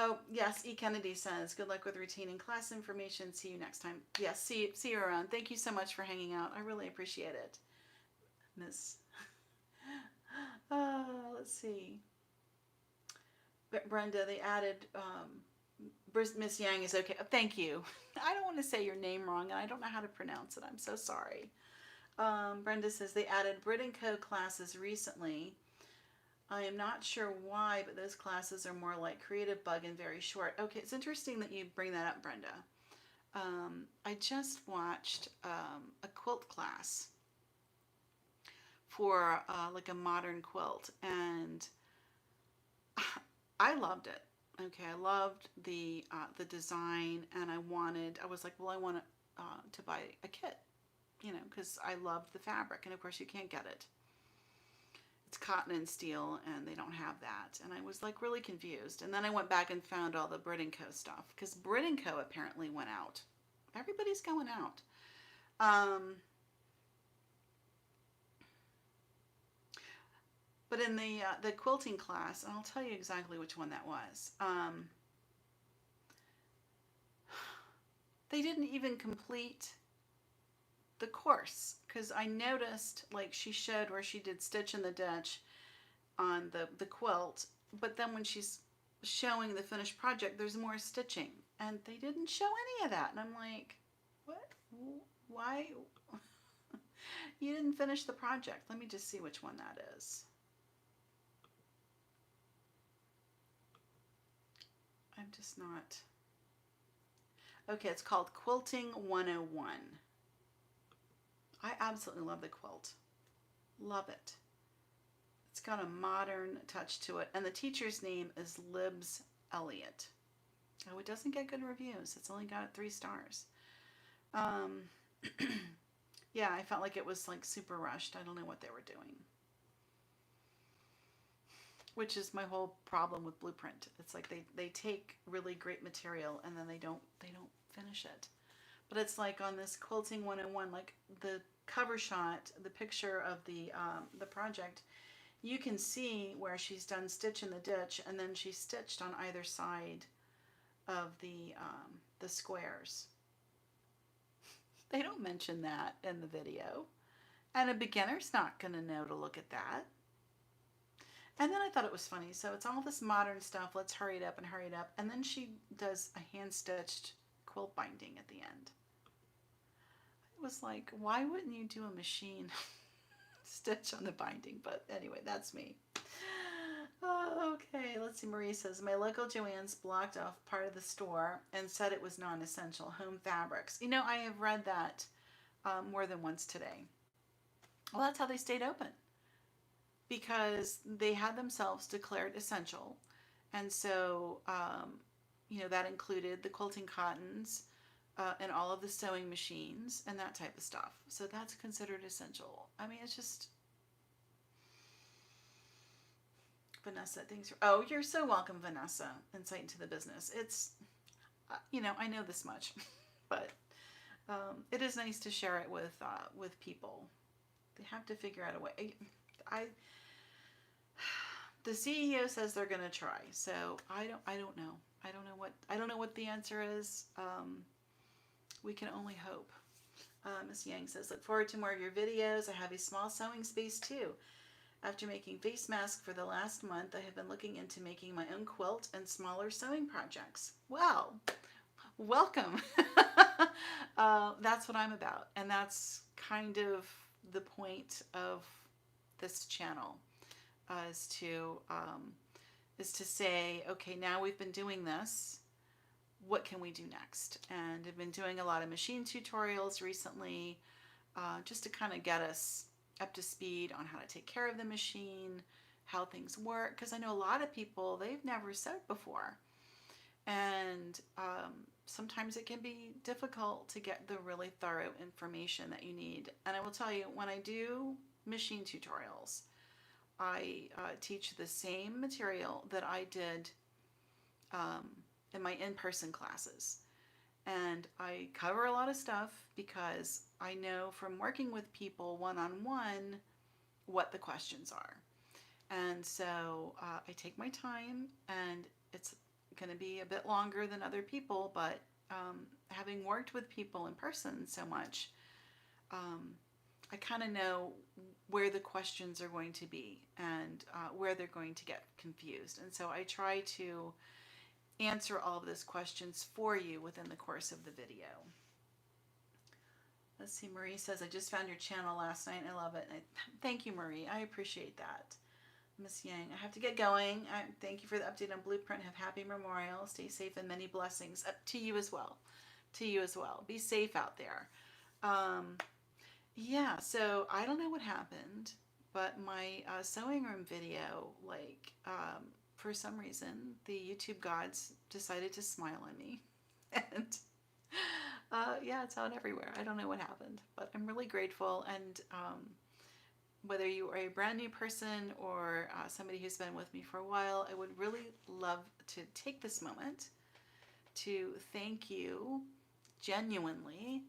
[SPEAKER 1] Oh, yes. E. Kennedy says, good luck with retaining class information. See you next time. Yes, see you around. Thank you so much for hanging out. I really appreciate it. Miss. Let's see. Brenda, they added Miss Yang is okay. Thank you. I don't want to say your name wrong, and I don't know how to pronounce it. I'm so sorry. Brenda says they added Brit & Co classes recently. I am not sure why, but those classes are more like creative bug and very short. Okay, it's interesting that you bring that up, Brenda. I just watched a quilt class for like a modern quilt, and I loved it. Okay, I loved the design, and I was like, well, I want to buy a kit, you know, because I loved the fabric, and of course you can't get it. It's cotton and steel, and they don't have that. And I was like really confused. And then I went back and found all the Brit& Co stuff, because Brit& Co apparently went out. Everybody's going out. Um, but in the quilting class, and I'll tell you exactly which one that was. They didn't even complete the course, because I noticed, like, she showed where she did stitch in the ditch on the quilt, but then when she's showing the finished project, there's more stitching, and they didn't show any of that. And I'm like, what? Why? You didn't finish the project. Let me just see which one that is. I'm just not. Okay, it's called Quilting 101. I absolutely love the quilt. Love it. It's got a modern touch to it. And the teacher's name is Libs Elliott. Oh, it doesn't get good reviews. It's only got 3 stars. Um, yeah, I felt like it was like super rushed. I don't know what they were doing. Which is my whole problem with Bluprint. It's like they take really great material and then they don't finish it. But it's like on this Quilting 101, like the cover shot, the picture of the project, you can see where she's done stitch in the ditch, and then she stitched on either side of the squares. They don't mention that in the video, and a beginner's not going to know to look at that. And then I thought it was funny. So it's all this modern stuff. Let's hurry it up and hurry it up. And then she does a hand stitched quilt binding at the end. It was like, why wouldn't you do a machine stitch on the binding? But anyway, that's me. Oh, okay, let's see. Marie says, my local Joann's blocked off part of the store and said it was non-essential. Home fabrics. You know, I have read that more than once today. Well, that's how they stayed open, because they had themselves declared essential. And so, you know, that included the quilting cottons and all of the sewing machines and that type of stuff. So that's considered essential. I mean, it's just, Vanessa, thanks for, oh, you're so welcome, Vanessa. Insight into the business. It's, you know, I know this much, but it is nice to share it with people. They have to figure out a way. The CEO says they're going to try, so I don't know. I don't know what the answer is. We can only hope. Miss Yang says, look forward to more of your videos. I have a small sewing space too. After making face masks for the last month, I have been looking into making my own quilt and smaller sewing projects. Well, welcome. That's what I'm about, and that's kind of the point of this channel, is to say, okay, now we've been doing this, what can we do next? And I've been doing a lot of machine tutorials recently, just to kind of get us up to speed on how to take care of the machine, how things work, because I know a lot of people, they've never sewed before, and sometimes it can be difficult to get the really thorough information that you need. And I will tell you, when I do machine tutorials, I teach the same material that I did in my in-person classes. And I cover a lot of stuff because I know from working with people one-on-one what the questions are. And so I take my time, and it's going to be a bit longer than other people, but having worked with people in person so much, I kind of know where the questions are going to be and where they're going to get confused. And so I try to answer all of those questions for you within the course of the video. Let's see, Marie says, I just found your channel last night. I love it. Thank you, Marie. I appreciate that. Miss Yang, I have to get going. Thank you for the update on Bluprint. Have happy Memorial. Stay safe and many blessings. Up to you as well. to you as well. Be safe out there. Um, yeah, so I don't know what happened, but my sewing room video, like, for some reason, the YouTube gods decided to smile on me. And yeah, it's out everywhere. I don't know what happened, but I'm really grateful. And whether you are a brand new person or somebody who's been with me for a while, I would really love to take this moment to thank you genuinely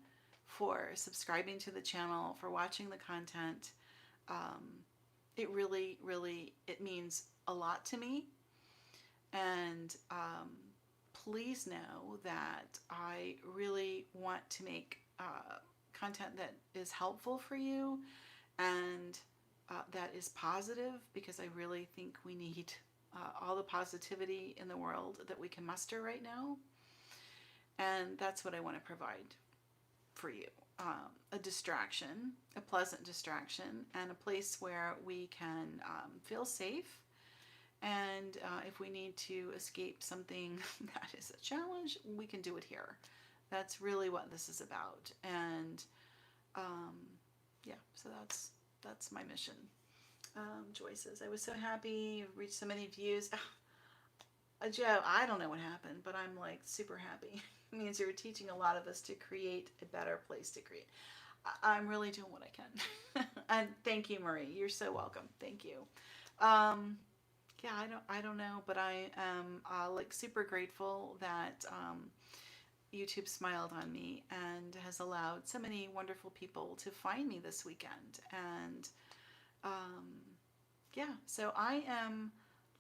[SPEAKER 1] for subscribing to the channel, for watching the content. Um, it really, really, it means a lot to me. And please know that I really want to make content that is helpful for you and that is positive, because I really think we need all the positivity in the world that we can muster right now. And that's what I want to provide for you. A distraction, a pleasant distraction, and a place where we can feel safe. And if we need to escape something that is a challenge, we can do it here. That's really what this is about. And yeah, so that's my mission. Joy says, I was so happy, you've reached so many views. Joe, I don't know what happened, but I'm like super happy. It means you're teaching a lot of us to create a better place to create. I'm really doing what I can. And thank you, Marie. You're so welcome. Thank you. Yeah, I don't know, but I am like super grateful that YouTube smiled on me and has allowed so many wonderful people to find me this weekend. And yeah, so I am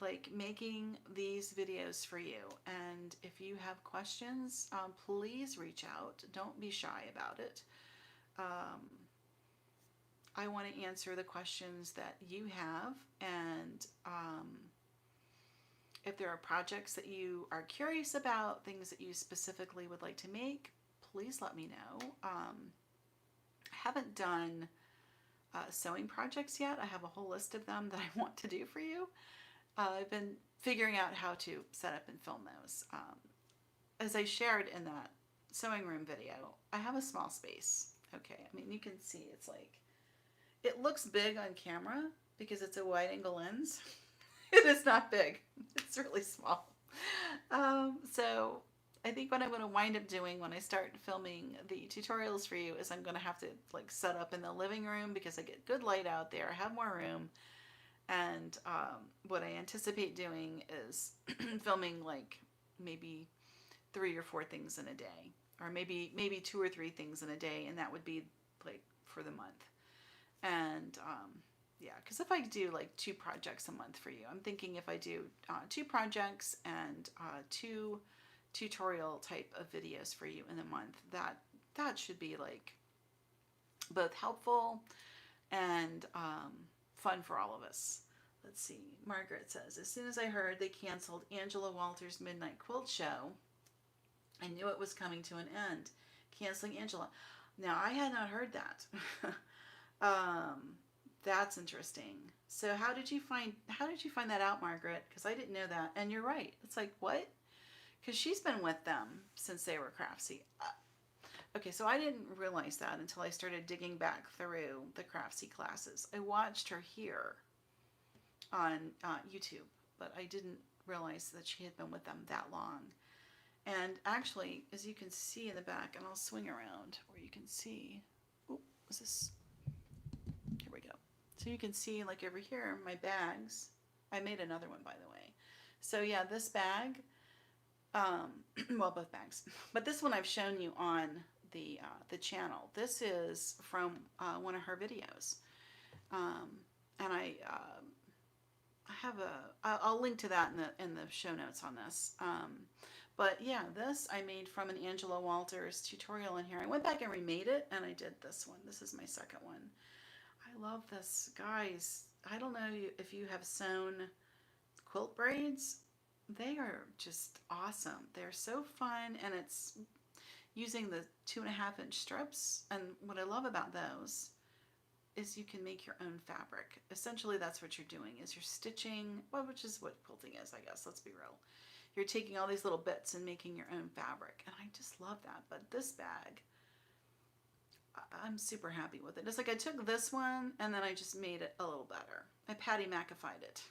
[SPEAKER 1] like making these videos for you. And if you have questions, please reach out. Don't be shy about it. I want to answer the questions that you have, and if there are projects that you are curious about, things that you specifically would like to make, please let me know. I haven't done sewing projects yet. I have a whole list of them that I want to do for you. I've been figuring out how to set up and film those. As I shared in that sewing room video, I have a small space. Okay, I mean, you can see it's like, it looks big on camera because it's a wide angle lens. It is not big. It's really small. So I think what I'm going to wind up doing when I start filming the tutorials for you is I'm going to have to like set up in the living room because I get good light out there. I have more room. And what I anticipate doing is filming like maybe 3 or 4 things in a day, or maybe 2 or 3 things in a day, and that would be like for the month. And yeah, because if I do like 2 projects a month for you, I'm thinking if I do 2 projects and 2 tutorial type of videos for you in a month, that should be like both helpful and fun for all of us. Let's see. Margaret says, as soon as I heard they canceled Angela Walters' Midnight Quilt Show, I knew it was coming to an end. Canceling Angela. Now, I had not heard that. That's interesting. So how did you find that out, Margaret? Because I didn't know that. And you're right. It's like, what? Because she's been with them since they were Craftsy. Okay, so I didn't realize that until I started digging back through the Craftsy classes. I watched her here on YouTube, but I didn't realize that she had been with them that long. And actually, as you can see in the back, and I'll swing around where you can see, oh, is this, here we go. So you can see like over here, my bags. I made another one, by the way. So yeah, this bag, well, both bags, but this one I've shown you on the channel. This is from one of her videos, and I'll link to that in the show notes on this. But yeah, this I made from an Angela Walters tutorial in here. I went back and remade it, and I did this one. This is my second one. I love this, guys. I don't know if you have sewn quilt braids. They are just awesome. They're so fun, and it's using the 2.5-inch strips. And what I love about those is you can make your own fabric. Essentially, that's what you're doing, is you're stitching, well, which is what quilting is, I guess. Let's be real. you're taking all these little bits and making your own fabric. And I just love that. But this bag, I'm super happy with it. It's like I took this one and then I just made it a little better. I Pattymacified it.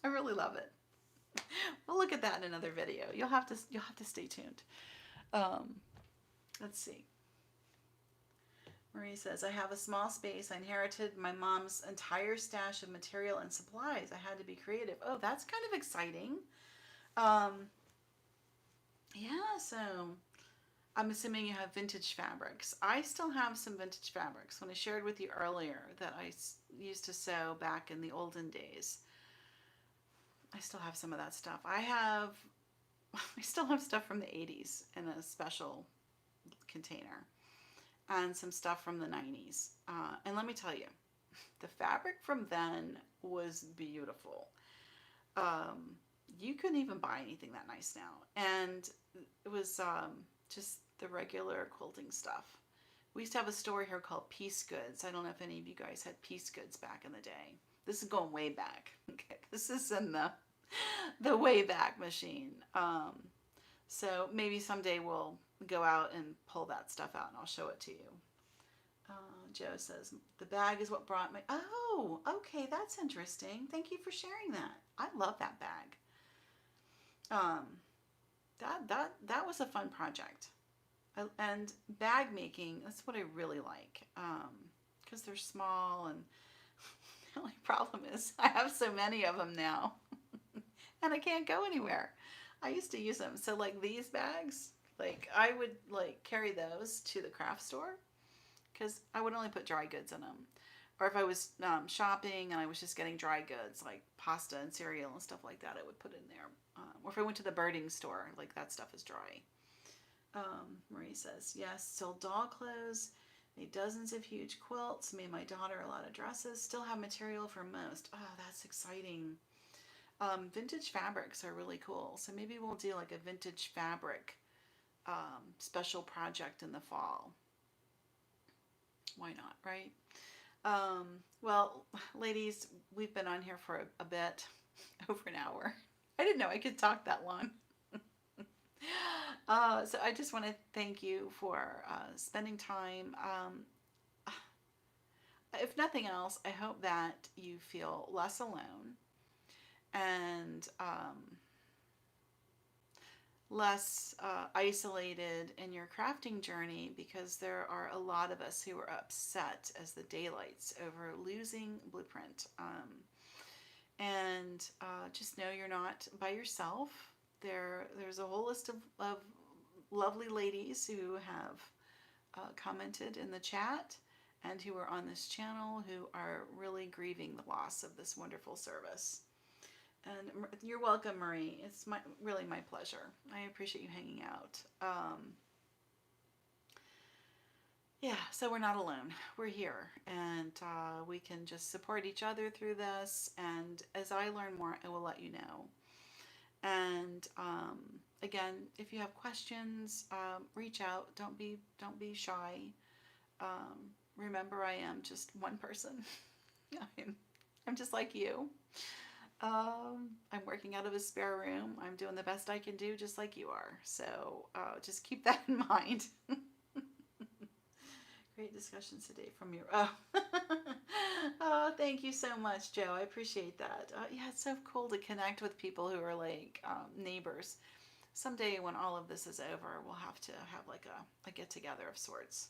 [SPEAKER 1] I really love it. We'll look at that in another video. You'll have to stay tuned. Let's see. Marie says, I have a small space. I inherited my mom's entire stash of material and supplies. I had to be creative. Oh, that's kind of exciting. Yeah, so I'm assuming you have vintage fabrics. I still have some vintage fabrics. When I shared with you earlier that I used to sew back in the olden days, I still have some of that stuff. I still have stuff from the 80s in a special container, and some stuff from the 90s. And let me tell you, the fabric from then was beautiful. You couldn't even buy anything that nice now. And it was just the regular quilting stuff. We used to have a store here called Piece Goods. I don't know if any of you guys had Piece Goods back in the day. This is going way back. Okay, this is in the way back machine. So maybe someday we'll go out and pull that stuff out and I'll show it to you. Joe says, the bag is what brought me. Oh, okay, that's interesting. Thank you for sharing that. I love that bag. That was a fun project. And bag making, that's what I really like. Because they're small, and the only problem is I have so many of them now. And I can't go anywhere. I used to use them. So like these bags, like I would like carry those to the craft store because I would only put dry goods in them. Or if I was shopping and I was just getting dry goods like pasta and cereal and stuff like that, I would put in there. Or if I went to the birding store, like that stuff is dry. Marie says, yes, sold doll clothes, made dozens of huge quilts, made my daughter a lot of dresses, still have material for most. Oh, that's exciting. Vintage fabrics are really cool. So maybe we'll do like a vintage fabric special project in the fall. Why not, right? Well, ladies, we've been on here for a bit, over an hour. I didn't know I could talk that long. So I just want to thank you for spending time. If nothing else, I hope that you feel less alone and less isolated in your crafting journey, because there are a lot of us who are upset as the daylights over losing Bluprint. And just know you're not by yourself. There's a whole list of lovely ladies who have commented in the chat and who are on this channel who are really grieving the loss of this wonderful service. And you're welcome, Marie. It's really my pleasure. I appreciate you hanging out. Yeah, so we're not alone. We're here, and we can just support each other through this. And as I learn more, I will let you know. And again, if you have questions, reach out. Don't be shy. Remember, I am just one person. I'm just like you. I'm working out of a spare room. I'm doing the best I can do, just like you are. So just keep that in mind. Great discussions today from you. Oh, thank you so much, Joe. I appreciate that. Yeah, it's so cool to connect with people who are like neighbors. Someday when all of this is over, we'll have to have like a get-together of sorts.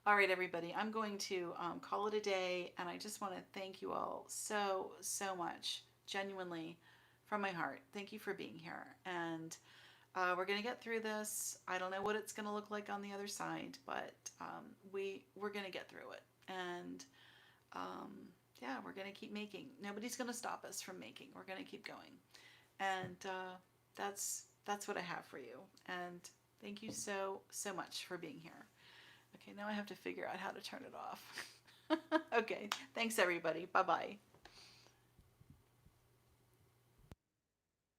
[SPEAKER 1] All right, everybody, I'm going to call it a day, and I just want to thank you all so much, genuinely, from my heart. Thank you for being here, and we're going to get through this. I don't know what it's going to look like on the other side, but we're going to get through it, and yeah, we're going to keep making. Nobody's going to stop us from making. We're going to keep going, and that's what I have for you, and thank you so much for being here. Okay, now I have to figure out how to turn it off. Okay, thanks everybody. Bye-bye.